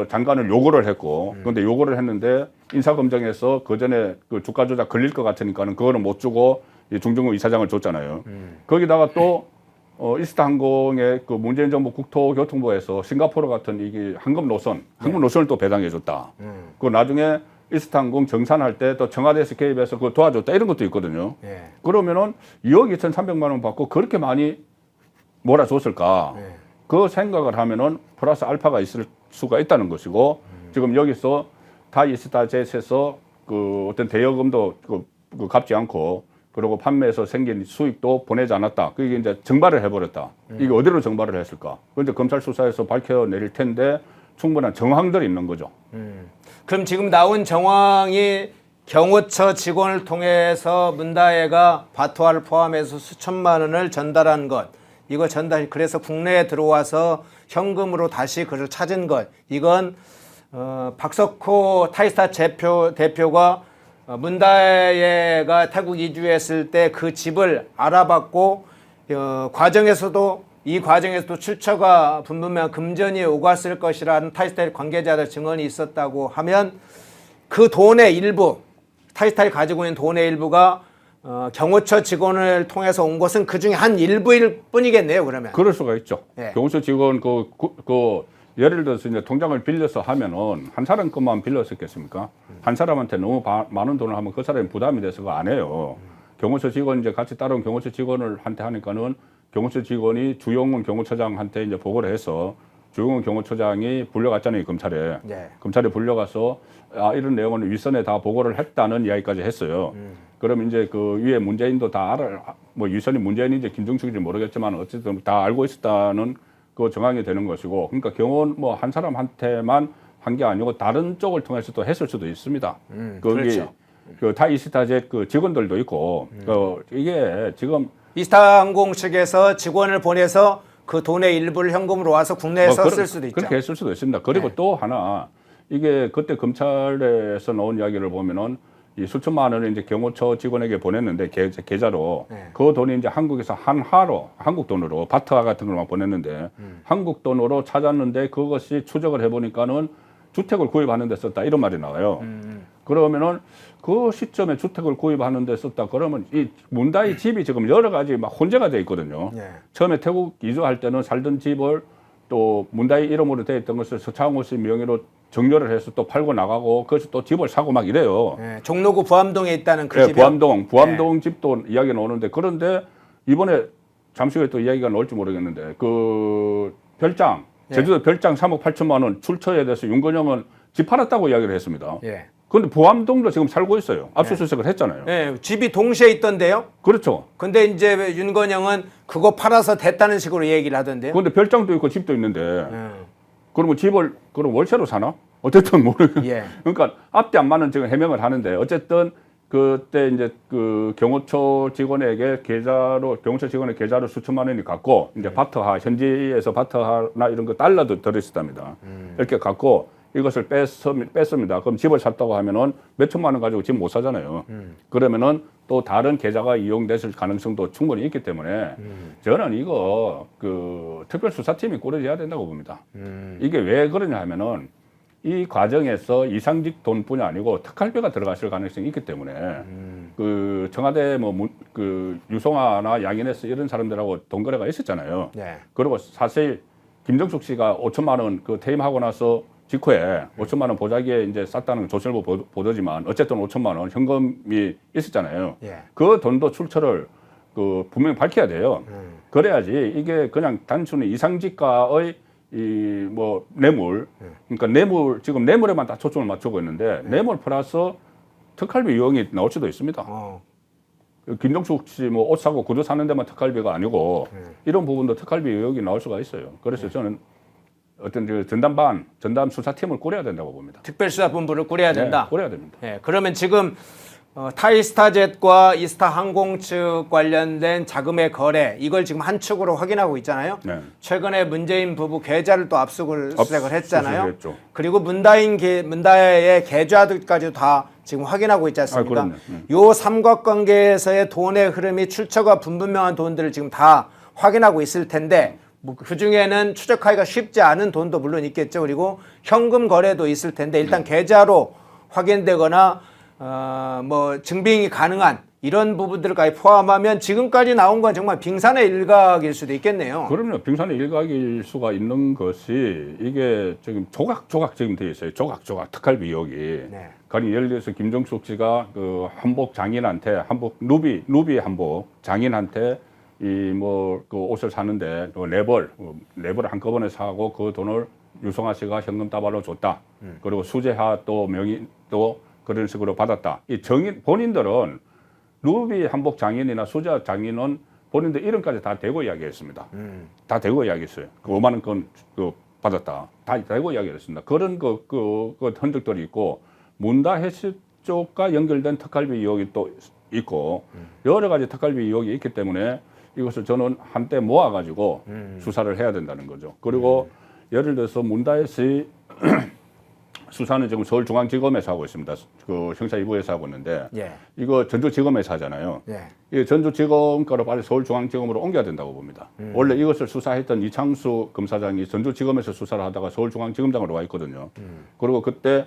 장관을 요구를 했고 그런데 요구를 했는데 인사검증에서 그 전에 그 주가 조작 걸릴 것 같으니까는 그거는 못 주고 이 중정부 이사장을 줬잖아요. 거기다가 또 이스타항공의 그 문재인 정부 국토교통부에서 싱가포르 같은 이게 항공 노선을 또 배당해 줬다. 그 나중에 이스타항공 정산할 때 또 청와대에서 개입해서 그거 도와줬다 이런 것도 있거든요. 예. 그러면은 2억 2,300만 원 받고 그렇게 많이 몰아줬을까? 예. 그 생각을 하면은 플러스 알파가 있을 수가 있다는 것이고 지금 여기서 타이스타젯에서 그 어떤 대여금도 그 갚지 않고 그리고 판매에서 생긴 수익도 보내지 않았다. 그게 이제 정발을 해버렸다. 이게 어디로 정발을 했을까? 그런데 검찰 수사에서 밝혀낼 텐데 충분한 정황들이 있는 거죠. 그럼 지금 나온 정황이 경호처 직원을 통해서 문다혜가 바토화를 포함해서 수천만 원을 전달한 것. 이거 그래서 국내에 들어와서 현금으로 다시 그를 찾은 것. 이건 박석호 타이스타 대표가 문다혜가 태국 이주했을 때 그 집을 알아봤고 이 과정에서도 출처가 분분한 금전이 오갔을 것이라는 타이스타일 관계자들 증언이 있었다고 하면 그 돈의 일부 타이스타일 가지고 있는 돈의 일부가 경호처 직원을 통해서 온 것은 그 중에 한 일부일 뿐이겠네요. 그러면 그럴 수가 있죠. 예. 경호처 직원 예를 들어서 이제 통장을 빌려서 하면은 한 사람 것만 빌렸었겠습니까? 한 사람한테 너무 많은 돈을 하면 그 사람이 부담이 돼서 그거 안 해요. 경호처 직원 이제 같이 따라온 경호처 직원을 한테 하니까는 경호처 직원이 주영훈 경호처장한테 이제 보고를 해서 주영훈 경호처장이 불려갔잖아요, 검찰에. 네. 검찰에 불려가서 이런 내용은 윗선에 다 보고를 했다는 이야기까지 했어요. 그럼 이제 그 위에 문재인도 다 알아. 뭐 윗선이 문재인인지 김정숙인지 모르겠지만 어쨌든 다 알고 있었다는 그 정황이 되는 것이고, 그러니까 경호는 뭐 한 사람한테만 한 게 아니고 다른 쪽을 통해서 또 했을 수도 있습니다. 거기 그렇죠. 그 타이스타젯 그 직원들도 있고, 이게 지금 이스타항공 측에서 직원을 보내서 그 돈의 일부를 현금으로 와서 국내에 썼을 수도 있죠. 그렇게 했을 수도 있습니다. 그리고 네. 또 하나 이게 그때 검찰에서 나온 이야기를 보면은 이 수천만 원을 이제 경호처 직원에게 보냈는데 계좌로 네. 그 돈이 이제 한국에서 한화로 한국 돈으로 바트화 같은 걸 막 보냈는데 한국 돈으로 찾았는데 그것이 추적을 해보니까는 주택을 구입하는 데 썼다 이런 말이 나와요. 그러면은 그 시점에 주택을 구입하는 데 썼다 그러면 이 문다이 집이 지금 여러 가지 막 혼재가 돼 있거든요. 네. 처음에 태국 이주할 때는 살던 집을 또 문다이 이름으로 돼 있던 것을 서창호 씨 명의로 정렬을 해서 또 팔고 나가고 그래서 또 집을 사고 막 이래요. 네, 종로구 부암동에 있다는 그 네, 집이요. 부암동 집도 이야기가 나오는데 그런데 이번에 잠시 후에 또 이야기가 나올지 모르겠는데 그 별장 제주도 별장 3억 8천만 원 출처에 대해서 윤건영은 집 팔았다고 이야기를 했습니다. 예. 그런데 부암동도 지금 살고 있어요. 압수수색을 했잖아요. 네, 집이 동시에 있던데요. 그렇죠. 근데 이제 윤건영은 그거 팔아서 됐다는 식으로 얘기를 하던데요. 그런데 별장도 있고 집도 있는데 음. 그러면 집을 그럼 월세로 사나? 어쨌든 모르겠. 예. 그러니까 앞뒤 안 맞는 지금 해명을 하는데 어쨌든 그때 이제 그 경호처 직원에게 경호처 직원의 계좌로 수천만 원이 갔고 이제 바트화 현지에서 바트화나 이런 거 달러도 들어있었답니다. 이렇게 갖고 이것을 뺐습니다. 그럼 집을 샀다고 하면은 몇 천만 원 가지고 집 못 사잖아요. 그러면은 또 다른 계좌가 이용됐을 가능성도 충분히 있기 때문에 저는 이거 그 특별수사팀이 꾸려져야 된다고 봅니다. 이게 왜 그러냐 하면은 이 과정에서 이상직 돈뿐이 아니고 특활비가 들어갔을 가능성이 있기 때문에 그 청와대 그 유송아나 양인에서 이런 사람들하고 돈 거래가 있었잖아요. 네. 그리고 사실 김정숙 씨가 5천만 원 그 퇴임하고 나서 직후에 5천만 원 보자기에 이제 쌌다는 조선일보 보도지만 어쨌든 5천만 원 현금이 있었잖아요. 예. 그 돈도 출처를 그 분명히 밝혀야 돼요. 그래야지 이게 그냥 단순히 이상직가의 이 뭐 뇌물, 그러니까 뇌물 지금 뇌물에만 다 초점을 맞추고 있는데 뇌물 플러스 특활비 유형이 나올 수도 있습니다. 김정숙 씨 뭐 옷 사고 구두 사는 데만 특활비가 아니고 이런 부분도 특활비 유형이 나올 수가 있어요. 그래서 저는 어떤 그 전담 수사팀을 꾸려야 된다고 봅니다. 특별수사본부를 꾸려야 된다. 네, 꾸려야 됩니다. 예, 그러면 지금 타이스타젯과 이스타 항공 측 관련된 자금의 거래 이걸 지금 한 축으로 확인하고 있잖아요. 네. 최근에 문재인 부부 계좌를 또 수색을 했잖아요. 압수수색했죠. 그리고 문다의 계좌들까지 다 지금 확인하고 있지 않습니까? 그럼요. 요 삼각관계에서의 돈의 흐름이 출처가 분분명한 돈들을 지금 다 확인하고 있을 텐데 그 중에는 추적하기가 쉽지 않은 돈도 물론 있겠죠. 그리고 현금 거래도 있을 텐데 일단 계좌로 확인되거나 뭐 증빙이 가능한 이런 부분들까지 포함하면 지금까지 나온 건 정말 빙산의 일각일 수도 있겠네요. 그럼요. 빙산의 일각일 수가 있는 것이 이게 지금 조각조각 지금 돼 있어요. 조각조각 특활비 의혹이. 네. 그러니까 예를 들어서 김정숙 씨가 그 한복 장인한테 누비 한복 장인한테 이 뭐 그 옷을 사는데 랩을 한꺼번에 사고 그 돈을 유성아 씨가 현금 따발로 줬다. 그리고 수재하 또 명의 또 그런 식으로 받았다. 이 본인들은 루비 한복 장인이나 수재 장인은 본인들 이름까지 다 대고 이야기했습니다. 다 대고 이야기했어요. 그 5만 원권 그 받았다. 다 대고 이야기했습니다. 그런 그 흔적들이 있고 문다 해시 쪽과 연결된 특활비 의혹이 또 있고 여러 가지 특활비 의혹이 있기 때문에 이것을 저는 한때 모아가지고 수사를 해야 된다는 거죠. 그리고 예를 들어서 문다혜씨 수사는 지금 서울중앙지검에서 하고 있습니다. 그 형사 2부에서 하고 있는데 예. 이거 전주지검에서 하잖아요. 예. 이 전주지검 거로 빨리 서울중앙지검으로 옮겨야 된다고 봅니다. 원래 이것을 수사했던 이창수 검사장이 전주지검에서 수사를 하다가 서울중앙지검장으로 와 있거든요. 그리고 그때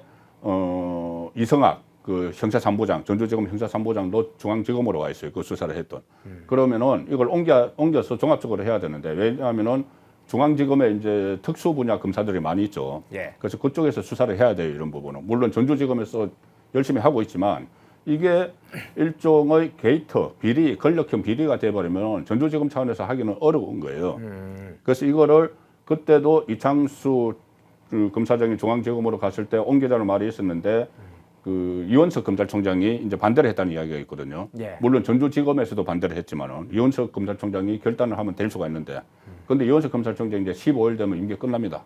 이성학 그 형사 3부장, 전주지검 형사 3부장도 중앙지검으로 와 있어요. 그 수사를 했던. 그러면은 이걸 옮겨서 종합적으로 해야 되는데 왜냐하면은 중앙지검에 이제 특수 분야 검사들이 많이 있죠. 예. 그래서 그쪽에서 수사를 해야 돼요. 이런 부분은. 물론 전주지검에서 열심히 하고 있지만 이게 일종의 게이트, 비리, 권력형 비리가 돼버리면 전주지검 차원에서 하기는 어려운 거예요. 그래서 이거를 그때도 이창수 그 검사장이 중앙지검으로 갔을 때 옮기자는 말이 있었는데 그 이원석 검찰총장이 이제 반대를 했다는 이야기가 있거든요. 예. 물론 전주지검에서도 반대를 했지만은 이원석 검찰총장이 결단을 하면 될 수가 있는데, 그런데 이원석 검찰총장이 이제 15일 되면 임기 끝납니다.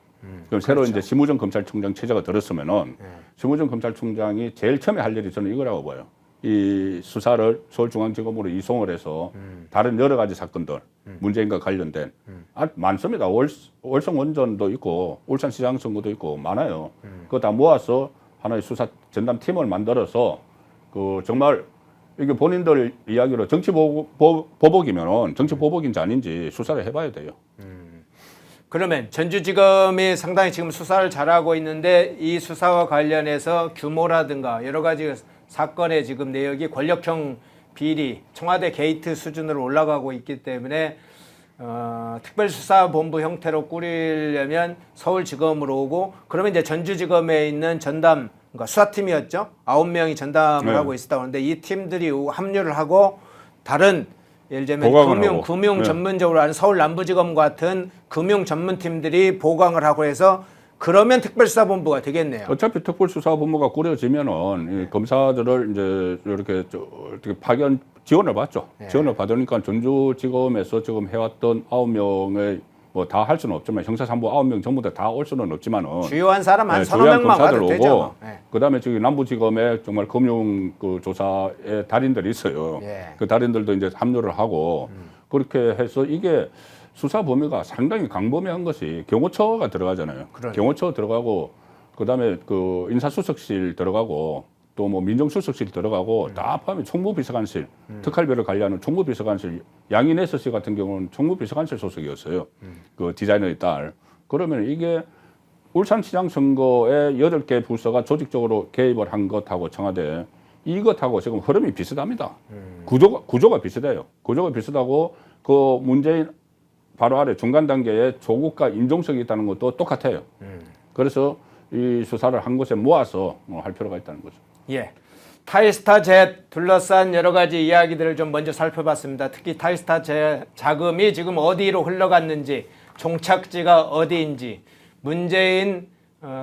그럼 새로 그렇죠. 이제 심우정 검찰총장 체제가 들었으면은 심우정 검찰총장이 제일 처음에 할 일이 저는 이거라고 봐요. 이 수사를 서울중앙지검으로 이송을 해서 다른 여러 가지 사건들, 문재인과 관련된 많습니다. 월성 원전도 있고 울산시장 선거도 있고 많아요. 그거 다 모아서 하나의 수사 전담팀을 만들어서 그 정말 이게 본인들 이야기로 정치 보복이면은 정치 보복인지 아닌지 수사를 해봐야 돼요. 그러면 전주지검이 상당히 지금 수사를 잘하고 있는데 이 수사와 관련해서 규모라든가 여러 가지 사건의 지금 내역이 권력형 비리, 청와대 게이트 수준으로 올라가고 있기 때문에 특별수사본부 형태로 꾸리려면 서울지검으로 오고 그러면 이제 전주지검에 있는 전담, 그러니까 수사팀이었죠. 9명이 전담을 네. 하고 있었다고 하는데 이 팀들이 합류를 하고 다른 예를 들면 보강을 하고. 금융 네. 전문적으로 하는 서울 남부지검 같은 금융 전문팀들이 보강을 하고 해서 그러면 특별수사본부가 되겠네요. 어차피 특별수사본부가 꾸려지면은 이 검사들을 이제 이렇게 어떻게 파견 지원을 받죠. 네. 지원을 받으니까 전주지검에서 지금 해왔던 9명의 뭐 다 할 수는 없지만 형사상부 9명 전부 다 올 수는 없지만은 주요한 사람 한 서너 주요한 명만 검사들 가도 오고 되죠. 뭐. 네. 그다음에 저기 남부지검에 정말 금융 그 조사의 달인들이 있어요. 예. 그 달인들도 이제 합류를 하고 그렇게 해서 이게 수사 범위가 상당히 광범위한 것이 경호처가 들어가잖아요. 그러네. 경호처 들어가고 그다음에 그 인사수석실 들어가고 또 뭐 민정수석실 들어가고 다 포함해 총무비서관실 특활비를 관리하는 총무비서관실 양인혜 씨 같은 경우는 총무비서관실 소속이었어요. 그 디자이너의 딸. 그러면 이게 울산시장 선거에 8개 부서가 조직적으로 개입을 한 것하고 청와대 이것하고 지금 흐름이 비슷합니다. 구조가 비슷해요. 구조가 비슷하고 그 문재인 바로 아래 중간 단계에 조국과 임종석이 있다는 것도 똑같아요. 그래서 이 수사를 한 곳에 모아서 할 필요가 있다는 거죠. 예. 타이스타젯 둘러싼 여러 가지 이야기들을 좀 먼저 살펴봤습니다. 특히 타이스타젯 자금이 지금 어디로 흘러갔는지, 종착지가 어디인지, 문재인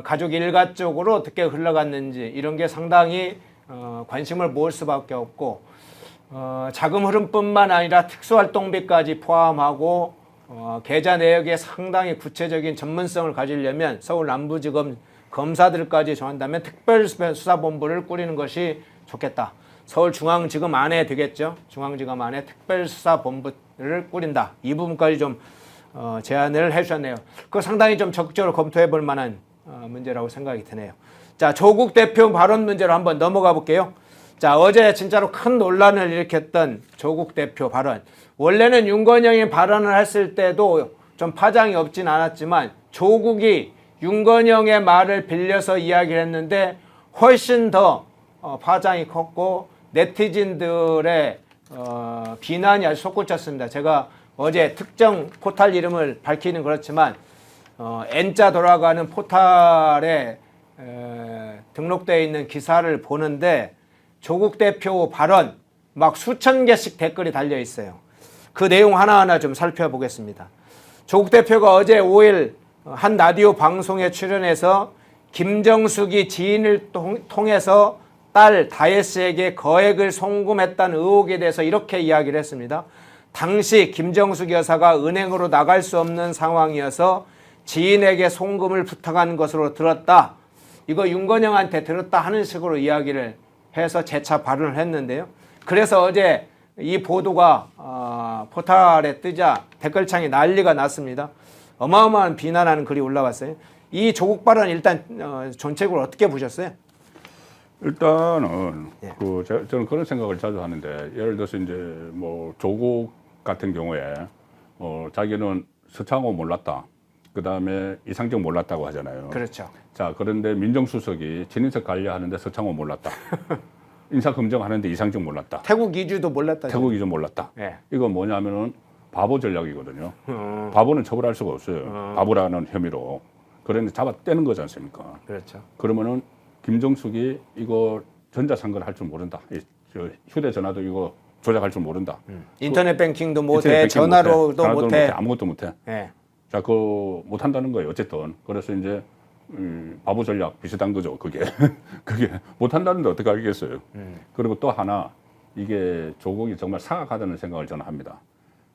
가족 일가 쪽으로 어떻게 흘러갔는지 이런 게 상당히 관심을 모을 수밖에 없고 자금 흐름뿐만 아니라 특수활동비까지 포함하고 계좌 내역에 상당히 구체적인 전문성을 가지려면 서울 남부지검 검사들까지 정한다면 특별수사본부를 꾸리는 것이 좋겠다. 서울중앙지검 안에 되겠죠. 중앙지검 안에 특별수사본부를 꾸린다. 이 부분까지 좀 제안을 해주셨네요. 그거 상당히 좀 적극적으로 검토해 볼 만한 문제라고 생각이 드네요. 자, 조국 대표 발언 문제로 한번 넘어가 볼게요. 자, 어제 진짜로 큰 논란을 일으켰던 조국 대표 발언. 원래는 윤건영이 발언을 했을 때도 좀 파장이 없진 않았지만 조국이 윤건영의 말을 빌려서 이야기를 했는데 훨씬 더 파장이 컸고 네티즌들의 비난이 아주 솟구쳤습니다. 제가 어제 특정 포탈 이름을 밝히는 그렇지만 N자 돌아가는 포탈에 등록되어 있는 기사를 보는데 조국 대표 발언 막 수천 개씩 댓글이 달려 있어요. 그 내용 하나하나 좀 살펴보겠습니다. 조국 대표가 어제 5일 한 라디오 방송에 출연해서 김정숙이 지인을 통해서 딸 다혜씨에게 거액을 송금했다는 의혹에 대해서 이렇게 이야기를 했습니다. 당시 김정숙 여사가 은행으로 나갈 수 없는 상황이어서 지인에게 송금을 부탁한 것으로 들었다. 이거 윤건영한테 들었다 하는 식으로 이야기를 해서 재차 발언을 했는데요. 그래서 어제 이 보도가 포탈에 뜨자 댓글창에 난리가 났습니다. 어마어마한 비난하는 글이 올라왔어요. 이 조국 발언 일단 전체적으로 어떻게 보셨어요? 일단은 예. 저는 그런 생각을 자주 하는데 예를 들어서 이제 뭐 조국 같은 경우에 자기는 서창호 몰랐다. 그 다음에 이상적 몰랐다고 하잖아요. 그렇죠. 자, 그런데 민정수석이 친인척 관리하는데 서창호 몰랐다. 인사 검증하는데 이상적 몰랐다. 태국 이주도 몰랐다. 태국 이전 몰랐다. 예. 이건 뭐냐면은 바보 전략이거든요. 바보는 처벌할 수가 없어요. 바보라는 혐의로. 그런데 잡아 떼는 거지 않습니까? 그렇죠. 그러면은 김정숙이 이거 전자상거를 할 줄 모른다. 저 휴대전화도 이거 조작할 줄 모른다. 인터넷 뱅킹도 못해, 인터넷 뱅킹 전화로도 전화도 못해. 아무것도 못해. 예. 자, 그거 못한다는 거예요. 어쨌든. 그래서 이제 바보 전략 비슷한 거죠. 그게 그게 못한다는데 어떻게 알겠어요. 그리고 또 하나 이게 조국이 정말 사악하다는 생각을 저는 합니다.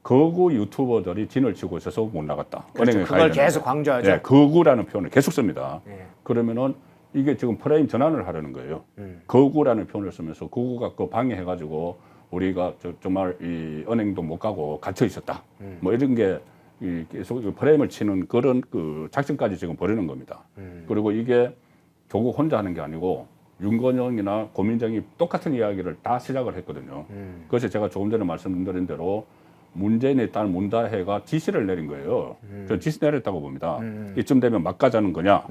거구 유튜버들이 진을 치고 있어서 못 나갔다. 그렇죠. 은행에 그걸 가야 되는데. 계속 강조하죠. 네, 거구라는 표현을 계속 씁니다. 예. 그러면은 이게 지금 프레임 전환을 하려는 거예요. 거구라는 표현을 쓰면서 거구가 그 방해해가지고 우리가 정말 이 은행도 못 가고 갇혀 있었다. 뭐 이런 게 계속 프레임을 치는 그런 그 작전까지 지금 벌이는 겁니다. 그리고 이게 조국 혼자 하는 게 아니고 윤건영이나 고민정이 똑같은 이야기를 다 시작을 했거든요. 그것이 제가 조금 전에 말씀드린 대로 문재인의 딸 문다혜가 지시를 내린 거예요. 저 지시 내렸다고 봅니다. 이쯤 되면 막 가자는 거냐?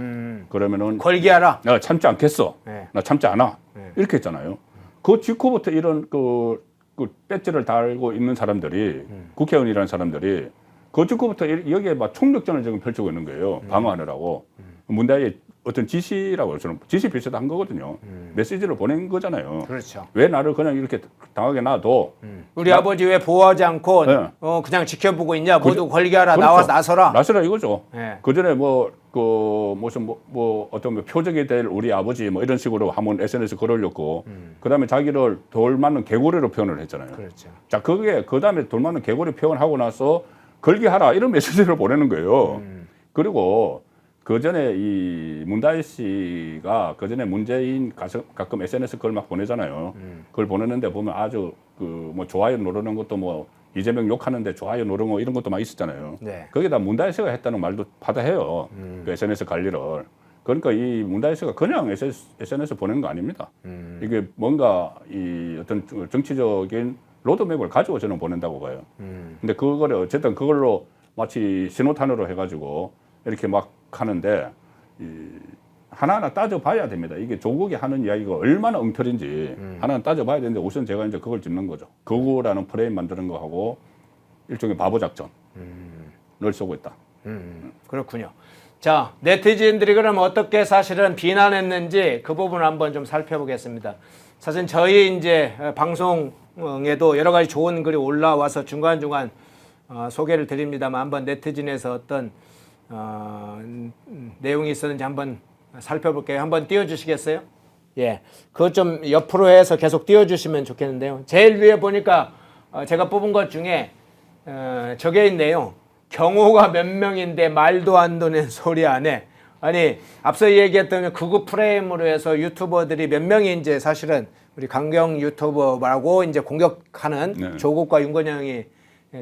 그러면은 걸기하라. 나 참지 않겠어. 네. 나 참지 않아. 이렇게 했잖아요. 그 직후부터 이런 그 배지를 달고 있는 사람들이 국회의원이라는 사람들이 그 직후부터 여기에 막 총력전을 지금 펼치고 있는 거예요. 방어하느라고. 문다혜의 어떤 지시라고 저는 지시 비슷한 거거든요. 메시지를 보낸 거잖아요. 그렇죠. 왜 나를 그냥 이렇게 당하게 놔둬? 우리 아버지 왜 보호하지 않고 네. 그냥 지켜보고 있냐? 모두 그죠. 걸기하라. 그렇죠. 나와서 나서라. 나서라 이거죠. 네. 그 전에 무슨 어떤 표적이 될 우리 아버지 뭐 이런 식으로 한번 SNS 글 올렸고, 그 다음에 자기를 돌 맞는 개구리로 표현을 했잖아요. 그렇죠. 자, 그 다음에 돌 맞는 개구리 표현하고 나서 걸기하라 이런 메시지를 보내는 거예요. 그리고 그 전에 이 문다혜 씨가 그 전에 문재인 가끔 SNS 글 막 보내잖아요. 그걸 보내는데 보면 아주 뭐 좋아요 누르는 것도 뭐 이재명 욕하는데 좋아요 누르는 거 이런 것도 막 있었잖아요. 네. 거기다 문다혜 씨가 했다는 말도 받아해요. 그 SNS 관리를. 그러니까 이 문다혜 씨가 그냥 SNS 보낸 거 아닙니다. 이게 뭔가 이 어떤 정치적인 로드맵을 가지고 저는 보낸다고 봐요. 근데 그거를 어쨌든 그걸로 마치 신호탄으로 해가지고 이렇게 막 하는데 하나하나 따져봐야 됩니다. 이게 조국이 하는 이야기가 얼마나 엉터리인지 하나하나 따져봐야 되는데 우선 제가 이제 그걸 짚는 거죠. 거구라는 프레임 만드는 거하고 일종의 바보 작전을 쏘고 있다. 그렇군요. 자, 네티즌들이 그럼 어떻게 사실은 비난했는지 그 부분을 한번 좀 살펴보겠습니다. 사실 저희 이제 방송에도 여러 가지 좋은 글이 올라와서 중간중간 소개를 드립니다만 한번 네티즌에서 어떤 내용이 있었는지 한번 살펴볼게요. 한번 띄워주시겠어요? 예, 그거 좀 옆으로 해서 계속 띄워주시면 좋겠는데요. 제일 위에 보니까 제가 뽑은 것 중에 저게 있네요. 경호가 몇 명인데 말도 안 되는 소리 안 해. 아니 앞서 얘기했던 극우 프레임으로 해서 유튜버들이 몇 명이 이제 사실은 우리 강경 유튜버라고 이제 공격하는 네. 조국과 윤건영이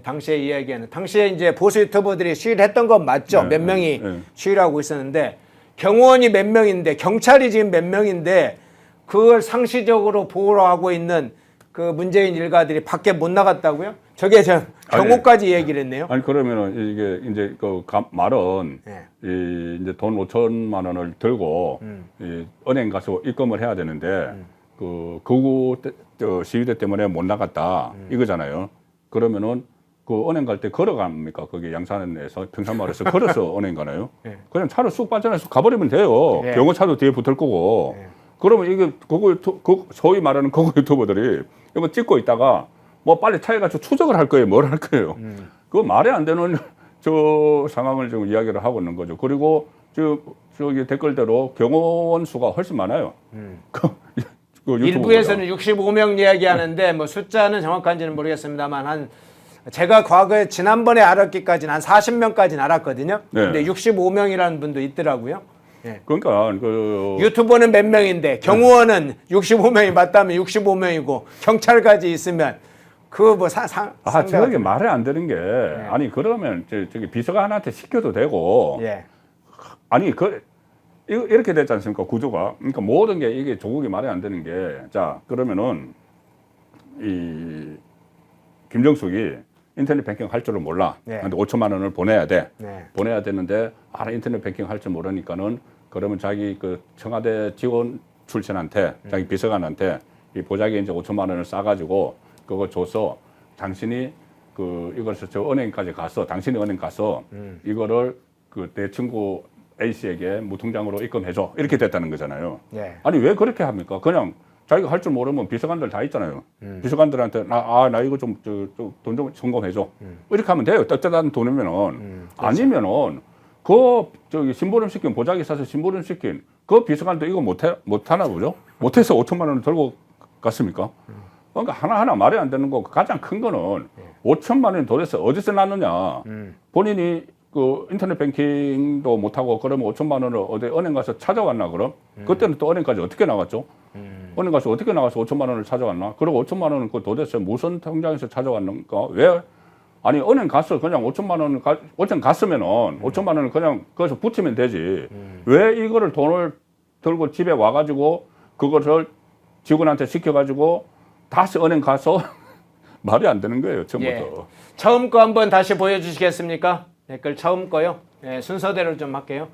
당시에 이야기하는 당시에 이제 보수 유튜버들이 시위를 했던 건 맞죠. 네, 몇 명이 네. 시위를 하고 있었는데 경호원이 몇 명인데 경찰이 지금 몇 명인데 그걸 상시적으로 보호를 하고 있는 그 문재인 일가들이 밖에 못 나갔다고요? 저게 저 경호까지 얘기를 했네요. 아니 그러면은 이게 이제 말은 네. 이제 돈 5천만 원을 들고 이 은행 가서 입금을 해야 되는데 그 거구 시위대 때문에 못 나갔다 이거잖아요. 그러면은 그 은행 갈 때 걸어갑니까? 거기 양산에서 평산마을에서 걸어서 은행 가나요? 네. 그냥 차로 쑥 빠져나서 가버리면 돼요. 네. 경호차도 뒤에 붙을 거고. 네. 그러면 이게 소위 말하는 거구 유튜버들이 이거 찍고 있다가 뭐 빨리 차에 가서 추적을 할 거예요. 뭘 할 거예요. 그거 말이 안 되는 저 상황을 지금 이야기를 하고 있는 거죠. 그리고 저기 댓글대로 경호원 수가 훨씬 많아요. 그 일부에서는 65명 이야기하는데 뭐 숫자는 정확한지는 모르겠습니다만 한 제가 과거에 지난번에 알았기까지는 한 40명까지는 알았거든요. 네. 근데 65명이라는 분도 있더라고요. 예. 그러니까 유튜버는 몇 명인데 경호원은 65명이 맞다면 65명이고 경찰까지 있으면 그 뭐 저게 말이 안 되는 게 아니 그러면 저기 비서관한테 시켜도 되고 예. 아니 이렇게 됐지 않습니까 구조가. 그러니까 모든 게 이게 조국이 말이 안 되는 게 자 그러면은 이 김정숙이 인터넷 뱅킹 할 줄을 몰라. 네. 근데 5천만 원을 보내야 돼. 네. 보내야 되는데 인터넷 뱅킹 할 줄 모르니까는 그러면 자기 그 청와대 직원 출신한테 자기 비서관한테 이 보자기에 이제 5천만 원을 싸가지고 그거 줘서 당신이 이것을 저 은행까지 가서 당신이 은행 가서 이거를 내 친구 A 씨에게 무통장으로 입금해줘 이렇게 됐다는 거잖아요. 네. 아니 왜 그렇게 합니까? 그냥 자기가 할 줄 모르면 비서관들 다 있잖아요. 비서관들한테 나 이거 좀 돈 좀 점검해줘. 이렇게 하면 돼요. 떳떳한 돈이면은 아니면은 저기 심부름 시킨 보자기 사서 심부름 시킨 그 비서관도 이거 못하나 보죠? 못해서 5천만 원을 들고 갔습니까? 그러니까 하나하나 말이 안 되는 거 가장 큰 거는 5천만 원이 도대체 어디서 났느냐. 본인이 인터넷 뱅킹도 못하고 그러면 5천만 원을 어디 은행 가서 찾아왔나 그럼? 그때는 또 은행까지 어떻게 나갔죠? 은행 가서 어떻게 나가서 5천만 원을 찾아왔나? 그리고 5천만 원은 도대체 무슨 통장에서 찾아왔는가? 왜? 아니 은행 가서 그냥 5천만 원 은행 갔으면은 5천만 원을 그냥 거기서 붙이면 되지. 왜 이거를 돈을 들고 집에 와가지고 그거를 직원한테 시켜가지고 다시 은행 가서 말이 안 되는 거예요. 처음부터. 예. 처음 거 한번 다시 보여주시겠습니까? 댓글 처음 거요. 예, 순서대로 좀 할게요.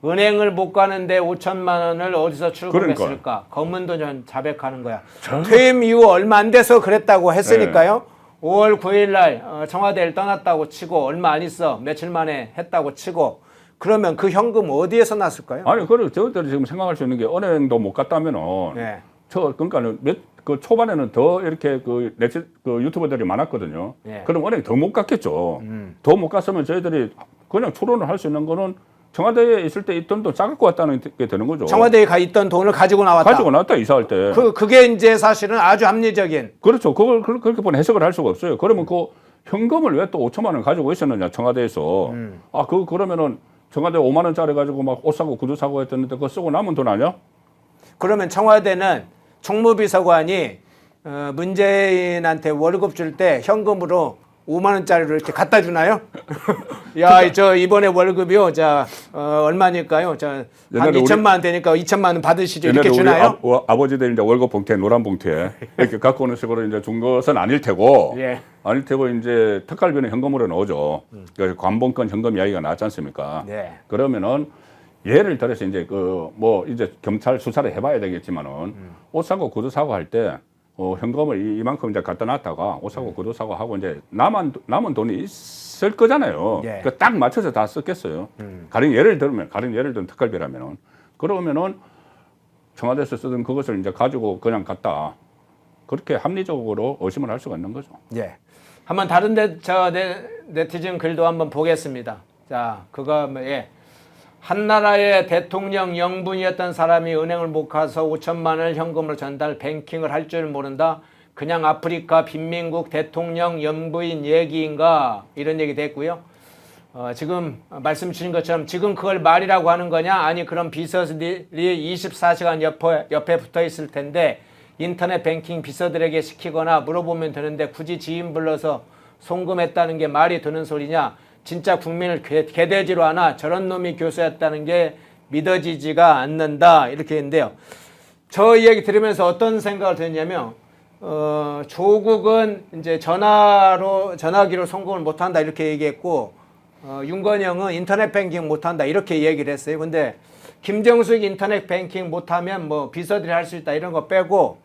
은행을 못 가는데 5천만 원을 어디서 출금했을까? 검은 돈 자백하는 거야. 퇴임 이후 얼마 안 돼서 그랬다고 했으니까요. 5월 9일 날 청와대를 떠났다고 치고 얼마 안 있어 며칠 만에 했다고 치고 그러면 그 현금 어디에서 났을까요? 아니, 그래 저들이 지금 생각할 수 있는 게 은행도 못 갔다면은 네. 그러니까는 그 초반에는 더 이렇게 그 유튜버들이 많았거든요. 네. 그럼 은행 더 못 갔겠죠. 더 못 갔으면 저희들이 그냥 추론을 할 수 있는 거는 청와대에 있을 때 있던 돈 싸갖고 왔다는 게 되는 거죠. 청와대에 가 있던 돈을 가지고 나왔다. 가지고 나왔다 이사할 때. 그게 이제 사실은 아주 합리적인. 그렇죠. 그걸 그렇게 본 해석을 할 수가 없어요. 그러면 그 현금을 왜 또 5천만 원 가지고 있었느냐 청와대에서. 그러면은 청와대 5만 원짜리 가지고 막 옷 사고 구두 사고 했었는데 그거 쓰고 남은 돈 아니야? 그러면 청와대는 총무비서관이 문재인한테 월급 줄 때 현금으로 5만 원짜리를 이렇게 갖다 주나요? 야, 저 이번에 월급이요. 자, 얼마니까요? 자, 한 옛날에 2천만 원 되니까 2천만 원 받으시죠. 이렇게 옛날에 주나요? 우리 아버지들 이제 월급 봉투에 노란 봉투에 이렇게 갖고 오는 식으로 이제 준 것은 아닐 테고. 예. 아닐 테고 이제 특갈비는 현금으로 넣어줘. 그러니까 관봉권 현금 이야기가 나왔지 않습니까? 네. 그러면은 예를 들어서 이제 이제 경찰 수사를 해봐야 되겠지만은 옷 사고 구두 사고 할 때 현금을 이만큼 이제 갖다 놨다가 옷 사고 구두 사고 하고 이제 남은 돈이 있을 거잖아요. 예. 그 딱 맞춰서 다 썼겠어요. 가령 예를 들면 특갈비라면은 그러면은 청와대에서 쓰던 그것을 이제 가지고 그냥 갔다. 그렇게 합리적으로 의심을 할 수가 있는 거죠. 예. 한번 다른 네티즌 글도 한번 보겠습니다. 자, 그거 예. 한나라의 대통령 영분이었던 사람이 은행을 못 가서 5천만 원을 현금으로 전달 뱅킹을 할 줄 모른다. 그냥 아프리카 빈민국 대통령 영부인 얘기인가 이런 얘기 됐고요. 지금 말씀 주신 것처럼 지금 그걸 말이라고 하는 거냐? 아니 그럼 비서들이 24시간 옆에 붙어 있을 텐데 인터넷 뱅킹 비서들에게 시키거나 물어보면 되는데 굳이 지인 불러서 송금했다는 게 말이 되는 소리냐? 진짜 국민을 개돼지로 하나 저런 놈이 교수였다는 게 믿어지지가 않는다 이렇게 했는데요. 저 이야기 들으면서 어떤 생각을 드냐면 조국은 이제 전화기로 송금을 못한다 이렇게 얘기했고 윤건영은 인터넷 뱅킹 못한다 이렇게 얘기를 했어요. 근데 김정숙이 인터넷 뱅킹 못하면 뭐 비서들이 할 수 있다 이런 거 빼고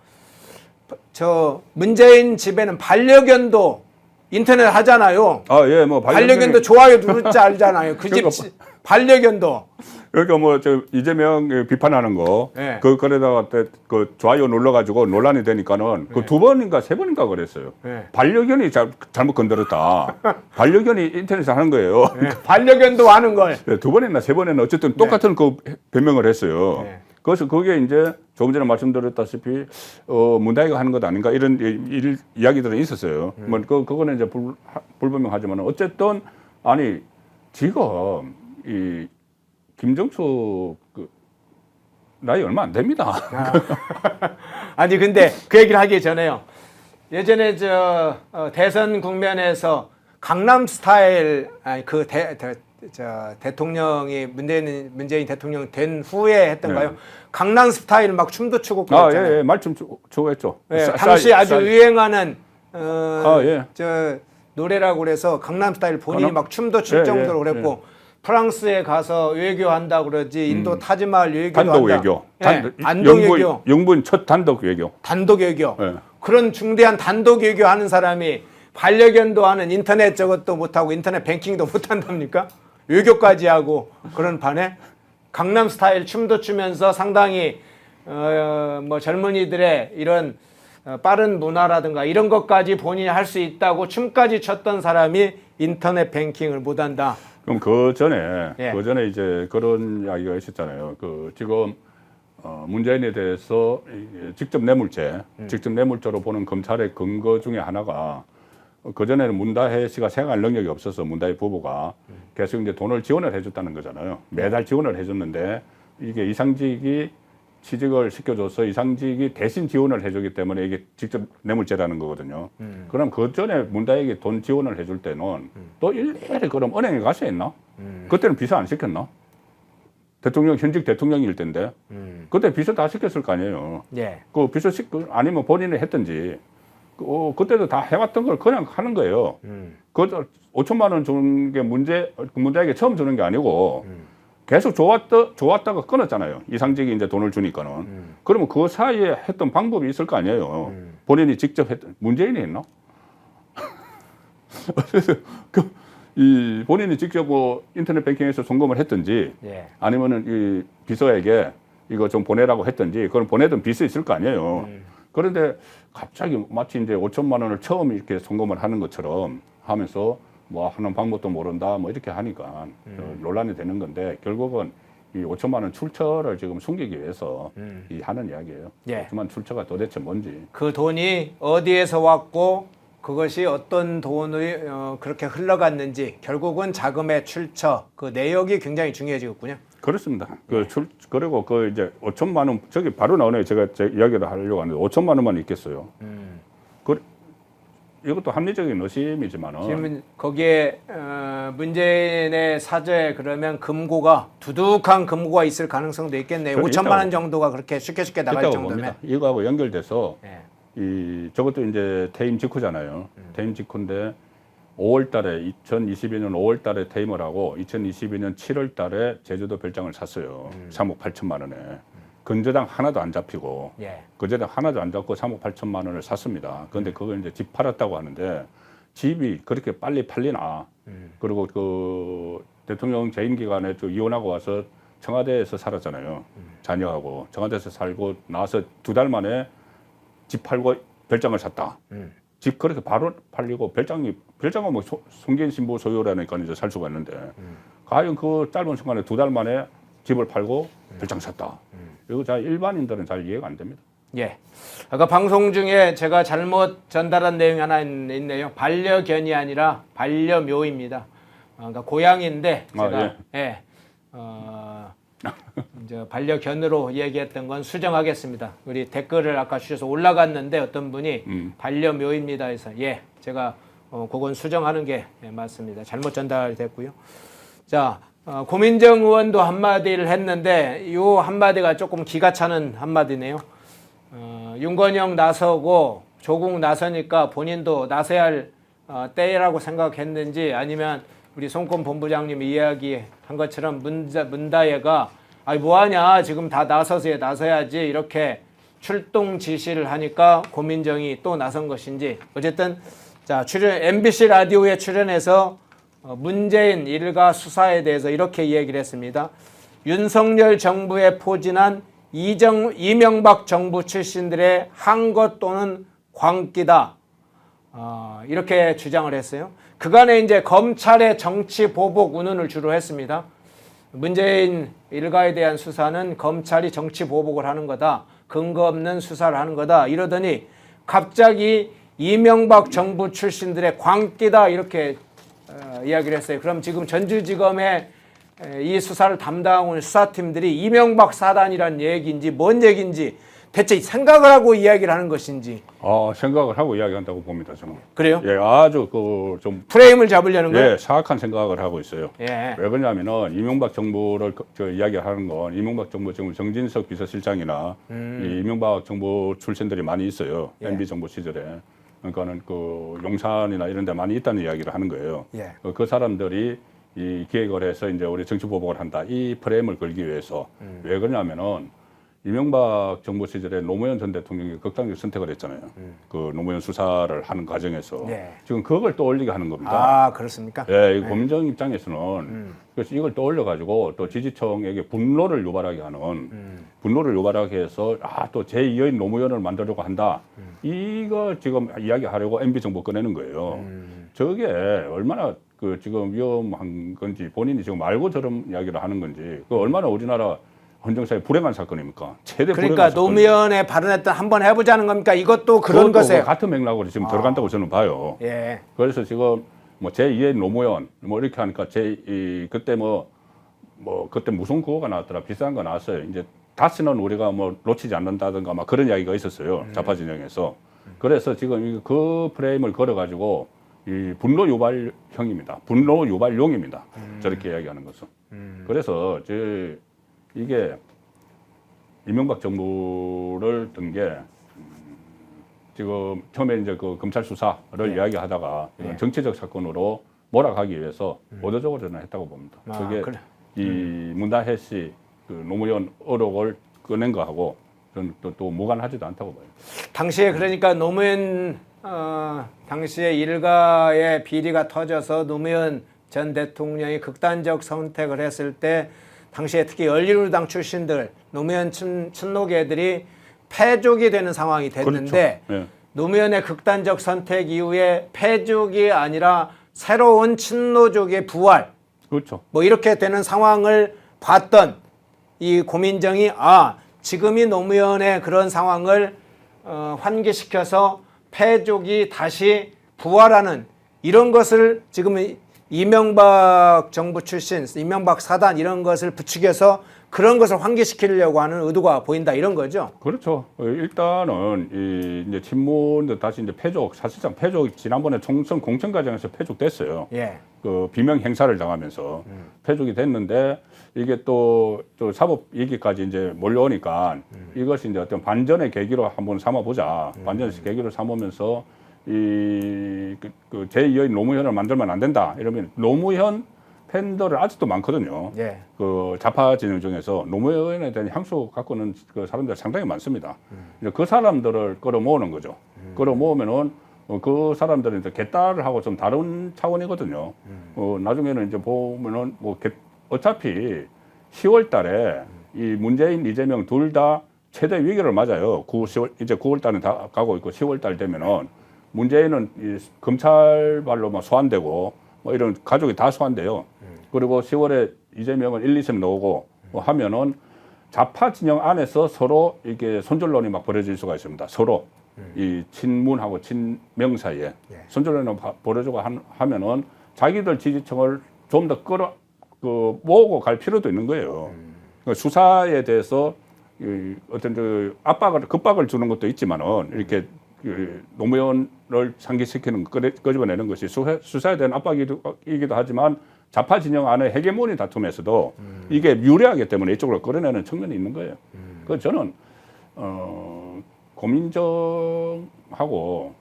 저 문재인 집에는 반려견도 인터넷 하잖아요. 예, 뭐 반려견도 좋아요 누를 줄 알잖아요. 그 집 그러니까 반려견도. 그러니까 뭐 저 이재명 비판하는 거, 네. 그러다가 그 좋아요 눌러가지고 논란이 되니까는 그 2번인가 3번인가 그랬어요. 네. 반려견이 잘못 건드렸다. 반려견이 인터넷에 하는 거예요. 네. 반려견도 하는 걸. 2번이나 3번이나 어쨌든 똑같은 그 변명을 했어요. 네. 그래서 그게 이제 조금 전에 말씀드렸다시피 문다이가 하는 것 아닌가 이런 이야기들은 있었어요. 뭐 그거는 이제 불분명하지만 어쨌든 아니 지금 이 김정숙 나이 얼마 안 됩니다. 아니 근데 그 얘기를 하기 전에요. 예전에 대선 국면에서 강남 스타일 대통령이 문재인 대통령 된 후에 했던가요? 네. 강남 스타일 막 춤도 추고 그랬잖아요. 예, 말씀 주고 했죠. 예, 당시 아주 유행하는 예. 저 노래라고 그래서 강남 스타일 본인이 막 춤도 출 예, 정도로 예, 그랬고 프랑스에 가서 외교한다 그러지 인도 타지마할 외교도 단독 한다. 외교. 예, 단독 외교. 영분 첫 단독 외교. 단독 외교. 예. 그런 중대한 단독 외교 하는 사람이 반려견도 하는 인터넷 저것도 못하고 인터넷 뱅킹도 못한답니까? 외교까지 하고 그런 판에 강남 스타일 춤도 추면서 상당히 뭐 젊은이들의 이런 빠른 문화라든가 이런 것까지 본인이 할 수 있다고 춤까지 췄던 사람이 인터넷 뱅킹을 못한다. 그럼 그 전에 예. 이제 그런 이야기가 있었잖아요. 지금 문재인에 대해서 직접 뇌물죄로 보는 검찰의 근거 중에 하나가 그전에는 문다혜 씨가 생활 능력이 없어서 문다혜 부부가 계속 이제 돈을 지원을 해줬다는 거잖아요. 매달 지원을 해줬는데 이게 이상직이 취직을 시켜줘서 이상직이 대신 지원을 해주기 때문에 이게 직접 뇌물죄라는 거거든요. 그럼 그 전에 문다혜에게 돈 지원을 해줄 때는 또 일일이 그럼 은행에 가서 했나? 그때는 비서 안 시켰나? 대통령 현직 대통령일 텐데 그때 비서 다 시켰을 거 아니에요. 예. 그 비서 아니면 본인이 했든지 그때도 다 해왔던 걸 그냥 하는 거예요. 그 5천만 원 주는 게 문제에게 처음 주는 게 아니고 계속 좋았다가 끊었잖아요. 이상직이 이제 돈을 주니까는. 그러면 그 사이에 했던 방법이 있을 거 아니에요. 본인이 직접 문재인이 했나? 이 본인이 직접 뭐 인터넷 뱅킹에서 송금을 했든지 예. 아니면은 이 비서에게 이거 좀 보내라고 했든지 그걸 보내던 비서 있을 거 아니에요. 그런데 갑자기 마치 이제 5천만 원을 처음 이렇게 송금을 하는 것처럼 하면서 뭐 하는 방법도 모른다 뭐 이렇게 하니까 논란이 되는 건데 결국은 이 5천만 원 출처를 지금 숨기기 위해서 이 하는 이야기예요. 예. 5천만 원 출처가 도대체 뭔지. 그 돈이 어디에서 왔고 그것이 어떤 돈이 그렇게 흘러갔는지 결국은 자금의 출처 그 내역이 굉장히 중요해지겠군요. 그렇습니다. 그리고 그 이제 5천만 원 저기 바로 나오네요. 제가 제 이야기를 하려고 하는데 5천만 원만 있겠어요. 이것도 합리적인 의심이지만은 지금 거기에 문재인의 사저에 그러면 금고가 두둑한 금고가 있을 가능성도 있겠네요. 저는 5천만 원 정도가 그렇게 쉽게 나갈 있다고 정도면. 봅니다. 이거하고 연결돼서 예. 저것도 이제 퇴임 직후잖아요. 퇴임 직후인데 5월 달에 2022년 5월 달에 퇴임을 하고 2022년 7월 달에 제주도 별장을 샀어요. 3억 8천만 원에. 근저당 하나도 안 잡히고 예. 근저당 하나도 안 잡고 3억 8천만 원을 샀습니다. 그런데 그걸 이제 집 팔았다고 하는데 집이 그렇게 빨리 팔리나. 그리고 그 대통령 재임 기간에 또 이혼하고 와서 청와대에서 살았잖아요. 자녀하고 청와대에서 살고 나서 2달 만에 집 팔고 별장을 샀다. 집 그렇게 바로 팔리고 별장은 뭐 송기인 신부 소유라니까 이제 살 수가 있는데 과연 그 짧은 시간에 2달 만에 집을 팔고 별장 샀다. 이거 잘 일반인들은 잘 이해가 안 됩니다. 예. 아까 방송 중에 제가 잘못 전달한 내용이 하나 있네요. 반려견이 아니라 반려묘입니다. 그러니까 고양이인데 제가 예. 이제 반려견으로 얘기했던 건 수정하겠습니다. 우리 댓글을 아까 주셔서 올라갔는데 어떤 분이 반려묘입니다 해서 예. 제가 그건 수정하는 게 맞습니다. 잘못 전달됐고요. 자, 고민정 의원도 한마디를 했는데 이 한마디가 조금 기가 차는 한마디네요. 윤건영 나서고 조국 나서니까 본인도 나서야 할 때라고 생각했는지 아니면 우리 송권 본부장님이 이야기한 것처럼 문다혜가 아니 뭐하냐 지금 다 나서야지 이렇게 출동 지시를 하니까 고민정이 또 나선 것인지 어쨌든 자 MBC 라디오에 출연해서 문재인 일가 수사에 대해서 이렇게 이야기를 했습니다. 윤석열 정부에 포진한 이명박 정부 출신들의 한것 또는 광기다. 이렇게 주장을 했어요. 그간에 이제 검찰의 정치 보복 운운을 주로 했습니다. 문재인 일가에 대한 수사는 검찰이 정치 보복을 하는 거다. 근거 없는 수사를 하는 거다. 이러더니 갑자기 이명박 정부 출신들의 광기다. 이렇게 이야기를 했어요. 그럼 지금 전주지검의 이 수사를 담당하고 있는 수사팀들이 이명박 사단이란 얘기인지 뭔 얘기인지 대체 생각을 하고 이야기를 하는 것인지. 생각을 하고 이야기한다고 봅니다. 저는. 그래요? 예, 아주 좀 프레임을 잡으려는 거예요? 예, 사악한 생각을 하고 있어요. 예. 왜 그러냐면은 이명박 정부를 이야기하는 건 이명박 정부 지금 정진석 비서실장이나 이 이명박 정부 출신들이 많이 있어요. 예. MB 정부 시절에. 그러니까는 그 용산이나 이런 데 많이 있다는 이야기를 하는 거예요. 예. 그 사람들이 이 기획을 해서 이제 우리 정치 보복을 한다. 이 프레임을 걸기 위해서. 왜 그러냐면은 이명박 정부 시절에 노무현 전 대통령이 극단적 선택을 했잖아요. 그 노무현 수사를 하는 과정에서. 네. 지금 그걸 떠올리게 하는 겁니다. 그렇습니까? 예, 이 고민정 입장에서는 그래서 이걸 떠올려가지고 또 지지층에게 분노를 유발하게 하는 분노를 유발하게 해서 또 제2의 노무현을 만들려고 한다. 이거 지금 이야기하려고 MB 정부 꺼내는 거예요. 저게 얼마나 그 지금 위험한 건지 본인이 지금 알고 저런 이야기를 하는 건지 그 얼마나 우리나라 헌정사의 불행한 사건입니까? 최대 그러니까 불행한 노무현에 발언했던 한번 해보자는 겁니까? 이것도 그런 그것도 것에 같은 맥락으로 지금 들어간다고 저는 봐요. 예. 그래서 지금 뭐 제2의 노무현 뭐 이렇게 하니까 그때 그때 무슨 구호가 나왔더라 비싼 거 나왔어요. 이제 다시는 우리가 뭐 놓치지 않는다든가 막 그런 이야기가 있었어요. 좌파 진영에서. 그래서 지금 그 프레임을 걸어가지고 이 분노 유발형입니다. 분노 유발용입니다. 저렇게 이야기하는 것은. 그래서 이게 이명박 정부를 든 게 지금 처음에 이제 그 검찰 수사를 이야기하다가 이런 정치적 사건으로 몰아가기 위해서 의도적으로 저는 했다고 봅니다. 그게 그래. 이 문다혜 씨 그 노무현 의혹을 꺼낸 거하고 저는 또 무관하지도 않다고 봐요. 당시에 그러니까 노무현 당시에 일가의 비리가 터져서 노무현 전 대통령이 극단적 선택을 했을 때 당시에 특히 열린우리당 출신들 노무현 친노계들이 패족이 되는 상황이 됐는데 그렇죠. 예. 노무현의 극단적 선택 이후에 패족이 아니라 새로운 친노족의 부활 그렇죠. 뭐 이렇게 되는 상황을 봤던 이 고민정이 지금이 노무현의 그런 상황을 환기시켜서 패족이 다시 부활하는 이런 것을 지금 이명박 정부 출신, 이명박 사단 이런 것을 부추겨서 그런 것을 환기시키려고 하는 의도가 보인다 이런 거죠. 그렇죠. 일단은 이제 친문도 다시 이제 패족, 사실상 패족 지난번에 총선 공천 과정에서 패족됐어요. 예. 그 비명 행사를 당하면서 패족이 됐는데 이게 또 사법 얘기까지 이제 몰려오니까 이것이 이제 어떤 반전의 계기로 한번 삼아보자. 반전의 계기로 삼으면서 그 제2의 노무현을 만들면 안 된다. 이러면 노무현 팬들은 아직도 많거든요. 예. 그 좌파 진영 중에서 노무현에 대한 향수 갖고는 그 사람들 상당히 많습니다. 이제 그 사람들을 끌어모으는 거죠. 끌어모으면은 그 사람들은 이제 개딸을 하고 좀 다른 차원이거든요. 나중에는 이제 보면은 뭐 어차피 10월 달에 이 문재인, 이재명 둘 다 최대 위기를 맞아요. 이제 9월 달은 다 가고 있고 10월 달 되면은 문재인은 이 검찰발로 막 소환되고 뭐 이런 가족이 다 소환돼요. 그리고 10월에 이재명은 1, 2선 나오고 뭐 하면은 좌파 진영 안에서 서로 이게 손절론이 막 벌어질 수가 있습니다. 서로 이 친문하고 친명 사이에 손절론이 벌어지고 하면은 자기들 지지층을 좀 더 모으고 갈 필요도 있는 거예요. 그러니까 수사에 대해서 어떤 급박을 주는 것도 있지만은 이렇게 노무현을 상기시키는 끄집어내는 것이 수사에 대한 압박이기도 하지만 좌파 진영 안의 헤게모니 다툼에서도 이게 유리하기 때문에 이쪽으로 끌어내는 측면이 있는 거예요. 그래서 저는 고민정하고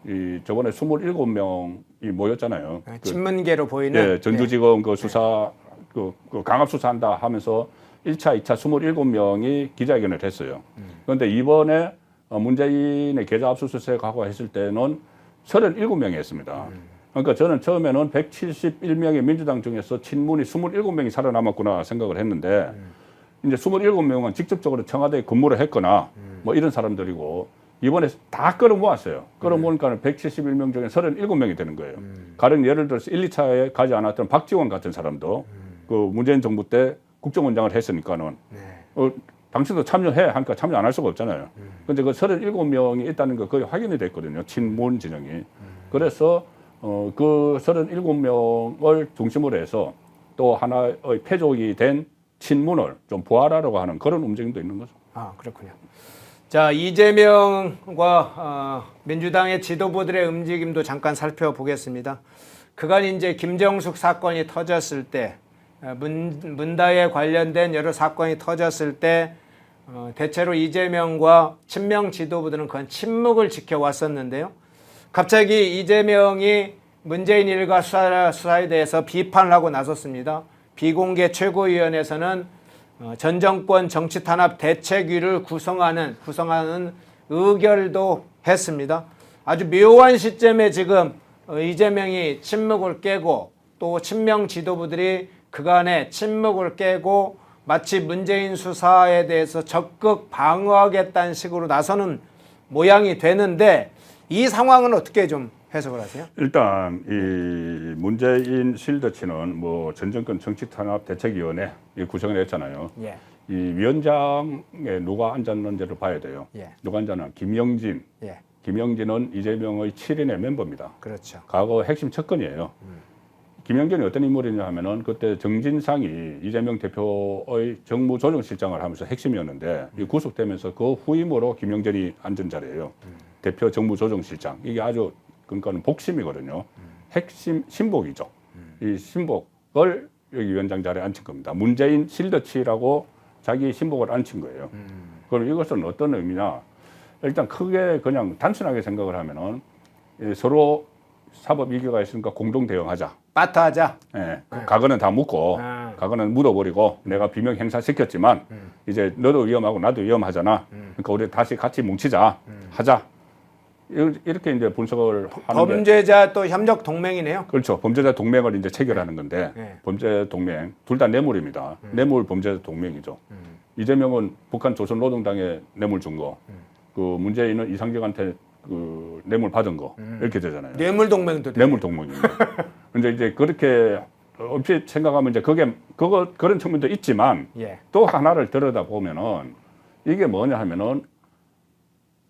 저번에 27명이 모였잖아요. 친문계로 보이는 예, 전주지검 그 수사 그 강압 수사한다 하면서 1차, 2차 27명이 기자회견을 했어요. 그런데 이번에 문재인의 계좌 압수수색하고 했을 때는 37명이 했습니다. 그러니까 저는 처음에는 171명의 민주당 중에서 친문이 27명이 살아남았구나 생각을 했는데 이제 27명은 직접적으로 청와대에 근무를 했거나 뭐 이런 사람들이고 이번에 다 끌어모았어요. 끌어모으니까 171명 중에 37명이 되는 거예요. 가령 예를 들어서 1, 2차에 가지 않았던 박지원 같은 사람도 그 문재인 정부 때 국정원장을 했으니까는 당신도 참여해 하니까 참여 안 할 수가 없잖아요. 근데 그 37명이 있다는 거 거의 확인이 됐거든요. 친문 진영이. 그래서 그 37명을 중심으로 해서 또 하나의 패족이 된 친문을 좀 부활하려고 하는 그런 움직임도 있는 거죠. 그렇군요. 자, 이재명과 민주당의 지도부들의 움직임도 잠깐 살펴보겠습니다. 그간 이제 김정숙 사건이 터졌을 때 문다에 관련된 여러 사건이 터졌을 때 대체로 이재명과 친명 지도부들은 그건 침묵을 지켜왔었는데요. 갑자기 이재명이 문재인 일가 수사에 대해서 비판을 하고 나섰습니다. 비공개 최고위원회에서는 전 정권 정치탄압 대책위를 구성하는 의결도 했습니다. 아주 묘한 시점에 지금 이재명이 침묵을 깨고 또 친명 지도부들이 그간의 침묵을 깨고 마치 문재인 수사에 대해서 적극 방어하겠다는 식으로 나서는 모양이 되는데 이 상황은 어떻게 좀 해석을 하세요? 일단 이 문재인 실드치는 뭐 전 정권 정치탄압 대책위원회 구성을 했잖아요. 예. 이 위원장에 누가 앉았는지를 봐야 돼요. 예. 누가 앉았나? 김영진. 예. 김영진은 이재명의 7인의 멤버입니다. 그렇죠. 과거 핵심 측근이에요. 김영진이 어떤 인물이냐 하면은 그때 정진상이 이재명 대표의 정무조정실장을 하면서 핵심이었는데 이 구속되면서 그 후임으로 김영진이 앉은 자리예요. 대표 정무조정실장. 이게 아주 그러니까는 복심이거든요. 핵심 신복이죠. 이 신복을 여기 위원장 자리에 앉힌 겁니다. 문재인 실드치라고 자기 신복을 앉힌 거예요. 그럼 이것은 어떤 의미냐? 일단 크게 그냥 단순하게 생각을 하면은 서로 사법 위기가 있으니까 공동 대응하자. 빠트하자. 예, 과거는 다 묻고, 과거는 묻어버리고, 내가 비명 행사시켰지만, 이제 너도 위험하고 나도 위험하잖아. 그러니까 우리 다시 같이 뭉치자, 하자. 이렇게 이제 분석을 하는 게. 범죄자 또 협력 동맹이네요. 그렇죠. 범죄자 동맹을 이제 체결하는 건데, 범죄 동맹, 둘 다 뇌물입니다. 뇌물 범죄자 동맹이죠. 이재명은 북한 조선노동당에 뇌물 준 거, 그 문재인은 이상적한테 그 뇌물 받은 거, 이렇게 되잖아요. 뇌물 동맹도 돼요. 뇌물 동맹입니다. 근데 이제 그렇게 없이 생각하면 이제 그런 측면도 있지만 예. 또 하나를 들여다 보면은 이게 뭐냐 하면은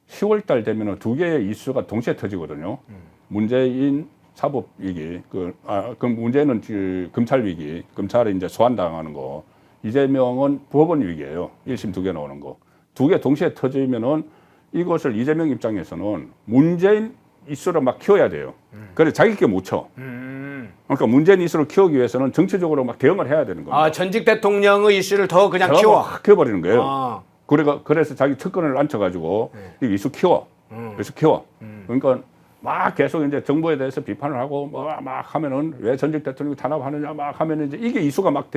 10월 달 되면은 두 개의 이슈가 동시에 터지거든요. 문재인 사법 위기, 그 문재인은 검찰 위기, 검찰이 이제 소환당하는 거, 이재명은 법원 위기예요. 1심 두 개 나오는 거. 두 개 동시에 터지면은 이것을 이재명 입장에서는 문재인 이슈를 막 키워야 돼요. 그래 자기께 못 쳐. 그러니까 문재인 이슈를 키우기 위해서는 정치적으로 막 대응을 해야 되는 겁니다. 아, 전직 대통령의 이슈를 더 그냥 키워. 확 키워버리는 거예요. 아. 그래서 자기 특권을 앉혀가지고 이 이슈 키워. 이슈 키워. 그러니까 막 계속 이제 정부에 대해서 비판을 하고 막 하면은 왜 전직 대통령이 탄압하느냐 막 하면은 이제 이게 이슈가 막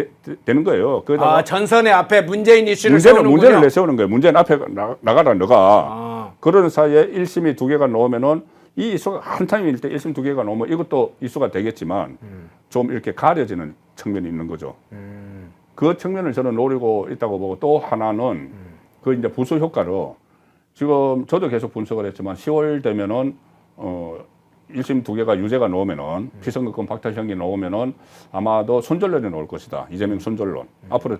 되는 거예요. 아, 전선의 앞에 문재인 이슈를 세우는군요. 문제를 내세우는 거예요. 문재인 앞에 나가라 너가. 아. 그런 사이에 1심이 두 개가 나오면은 이 이슈가 한 타임일 때 1심 두 개가 나오면 이것도 이슈가 되겠지만 좀 이렇게 가려지는 측면이 있는 거죠. 그 측면을 저는 노리고 있다고 보고 또 하나는 그 이제 부수 효과로 지금 저도 계속 분석을 했지만 10월 되면은 1심 두 개가 유죄가 나오면은 피선거권 박탈형이 나오면은 아마도 손절론이 나올 것이다. 이재명 손절론. 앞으로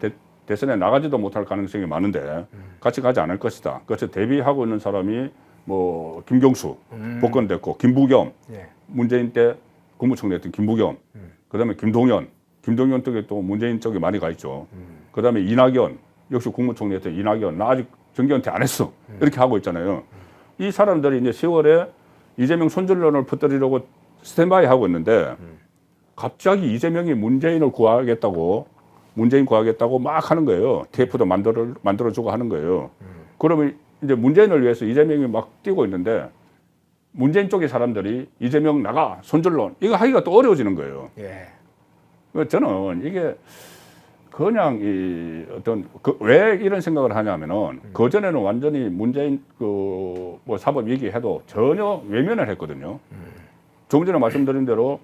대선에 나가지도 못할 가능성이 많은데 같이 가지 않을 것이다. 그래서 대비하고 있는 사람이 뭐 김경수 복권됐고 김부겸 예. 문재인 때 국무총리였던 김부겸 그다음에 김동연 쪽에 또 문재인 쪽에 많이 가 있죠. 그다음에 이낙연 역시 국무총리였던 이낙연 나 아직 정계은퇴 안 했어 이렇게 하고 있잖아요. 이 사람들이 이제 10월에 이재명 손절론을 퍼뜨리려고 스탠바이 하고 있는데 갑자기 이재명이 문재인 구하겠다고 막 하는 거예요. TF도 만들어주고 하는 거예요. 그러면 이제 문재인을 위해서 이재명이 막 뛰고 있는데 문재인 쪽의 사람들이 이재명 나가 손절론 이거 하기가 또 어려워지는 거예요. 예. 저는 이게 그냥 이 어떤 왜 이런 생각을 하냐면은 그 전에는 완전히 문재인 그 뭐 사법 위기해도 전혀 외면을 했거든요. 조금 전에 말씀드린 대로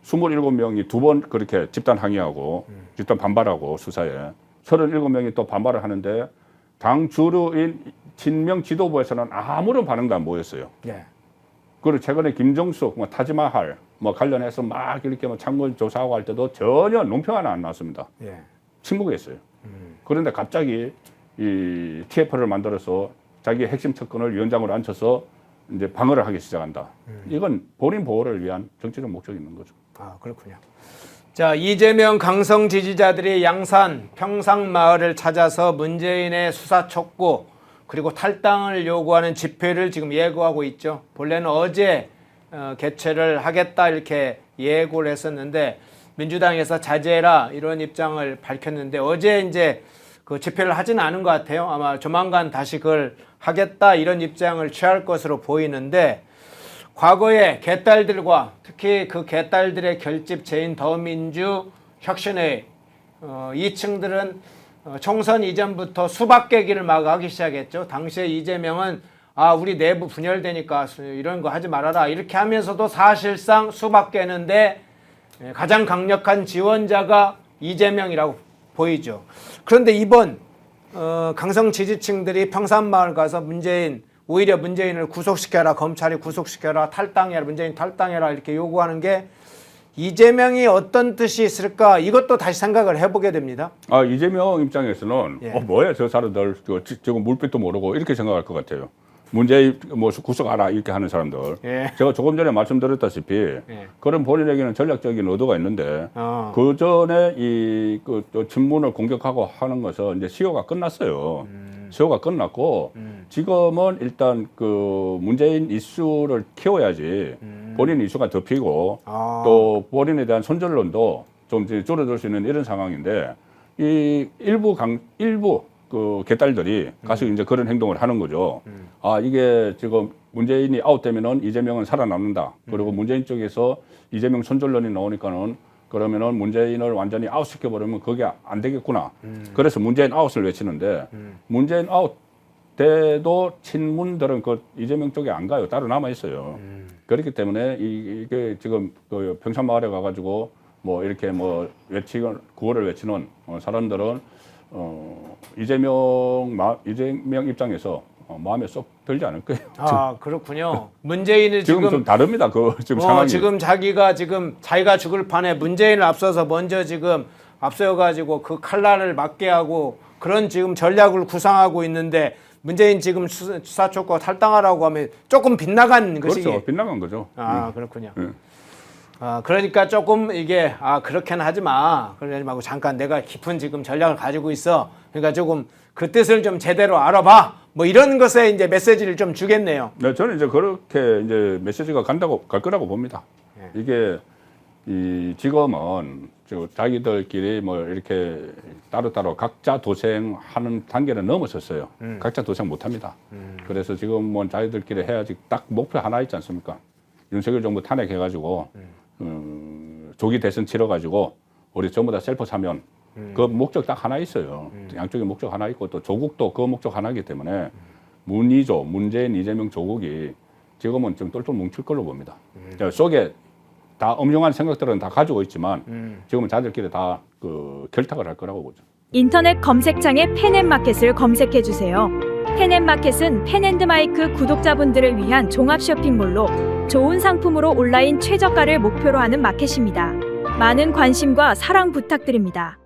27명이 두 번 그렇게 집단 항의하고 집단 반발하고 수사에 37명이 또 반발을 하는데 당 주류인 친명 지도부에서는 아무런 반응도 안 보였어요. 예. 그리고 최근에 김정숙, 뭐 타지마할 뭐 관련해서 막 이렇게 뭐 참고 조사하고 할 때도 전혀 논평 하나 안 나왔습니다. 예. 침묵했어요. 그런데 갑자기 이 TF를 만들어서 자기의 핵심 특권을 위원장으로 앉혀서 이제 방어를 하기 시작한다. 이건 본인 보호를 위한 정치적 목적이 있는 거죠. 아, 그렇군요. 자, 이재명 강성 지지자들이 양산 평상마을을 찾아서 문재인의 수사 촉구 그리고 탈당을 요구하는 집회를 지금 예고하고 있죠. 본래는 어제 개최를 하겠다 이렇게 예고를 했었는데 민주당에서 자제해라 이런 입장을 밝혔는데 어제 이제 그 집회를 하지는 않은 것 같아요. 아마 조만간 다시 그걸 하겠다 이런 입장을 취할 것으로 보이는데 과거에 개딸들과 특히 그 개딸들의 결집체인 더민주 혁신회 이 층들은 총선 이전부터 수박깨기를 막 하기 시작했죠. 당시에 이재명은 우리 내부 분열되니까 이런 거 하지 말아라 이렇게 하면서도 사실상 수박 깨는데 가장 강력한 지원자가 이재명이라고 보이죠. 그런데 이번 강성 지지층들이 평산마을 가서 오히려 문재인을 구속시켜라, 검찰이 구속시켜라, 탈당해라, 문재인 탈당해라 이렇게 요구하는 게 이재명이 어떤 뜻이 있을까 이것도 다시 생각을 해보게 됩니다. 이재명 입장에서는 예. 뭐야 저 사람들 지금 물빛도 모르고 이렇게 생각할 것 같아요. 문재인 뭐 구속하라 이렇게 하는 사람들. 예. 제가 조금 전에 말씀드렸다시피 그런 본인에게는 전략적인 의도가 있는데 그 전에 그 친문을 공격하고 하는 것은 이제 시효가 끝났어요. 시효가 끝났고 지금은 일단 그 문재인 이슈를 키워야지 본인 이슈가 덮이고 또 본인에 대한 손절론도 좀 줄어들 수 있는 이런 상황인데 이 일부 그 개딸들이 가서 이제 그런 행동을 하는 거죠. 아, 이게 지금 문재인이 아웃되면은 이재명은 살아남는다. 그리고 문재인 쪽에서 이재명 손절론이 나오니까는 그러면은 문재인을 완전히 아웃시켜버리면 그게 안 되겠구나. 그래서 문재인 아웃을 외치는데 문재인 아웃 때도 친문들은 그 이재명 쪽에 안 가요. 따로 남아 있어요. 그렇기 때문에 이게 지금 그 평창마을에 가가지고 뭐 이렇게 뭐 외치는 구호를 외치는 사람들은 이재명 입장에서 마음에 쏙 들지 않을 거예요. 아, 그렇군요. 문재인을 지금 좀 다릅니다. 그 지금 상황이. 지금 자기가 죽을 판에 문재인을 앞서서 먼저 지금 앞서가지고 그 칼날을 맞게 하고 그런 지금 전략을 구상하고 있는데 문재인 지금 수사촉구 탈당하라고 하면 조금 빗나간 것이. 그렇죠. 빗나간 거죠. 아, 그렇군요. 아, 그러니까 조금 이게 그렇게는 하지 마. 그러지 말고 잠깐 내가 깊은 지금 전략을 가지고 있어. 그러니까 조금 그 뜻을 좀 제대로 알아봐. 뭐 이런 것에 이제 메시지를 좀 주겠네요. 네, 저는 이제 그렇게 이제 메시지가 갈 거라고 봅니다. 이게 이 지금은 자기들끼리 뭐 이렇게 따로따로 각자 도생하는 단계를 넘어섰어요. 각자 도생 못합니다. 그래서 지금 뭐 자기들끼리 해야지 딱 목표 하나 있지 않습니까? 윤석열 정부 탄핵해가지고 조기 대선 치러가지고 우리 전부 다 셀프 사면 그 목적 딱 하나 있어요. 양쪽에 목적 하나 있고 또 조국도 그 목적 하나이기 때문에 문이조, 문재인, 이재명 조국이 지금은 좀 똘똘 뭉칠 걸로 봅니다. 속에 다 엄중한 생각들은 다 가지고 있지만 지금은 자들끼리 다 그 결탁을 할 거라고 보죠. 인터넷 검색창에 펜앤마켓을 검색해 주세요. 펜앤마켓은 펜앤드마이크 구독자분들을 위한 종합 쇼핑몰로 좋은 상품으로 온라인 최저가를 목표로 하는 마켓입니다. 많은 관심과 사랑 부탁드립니다.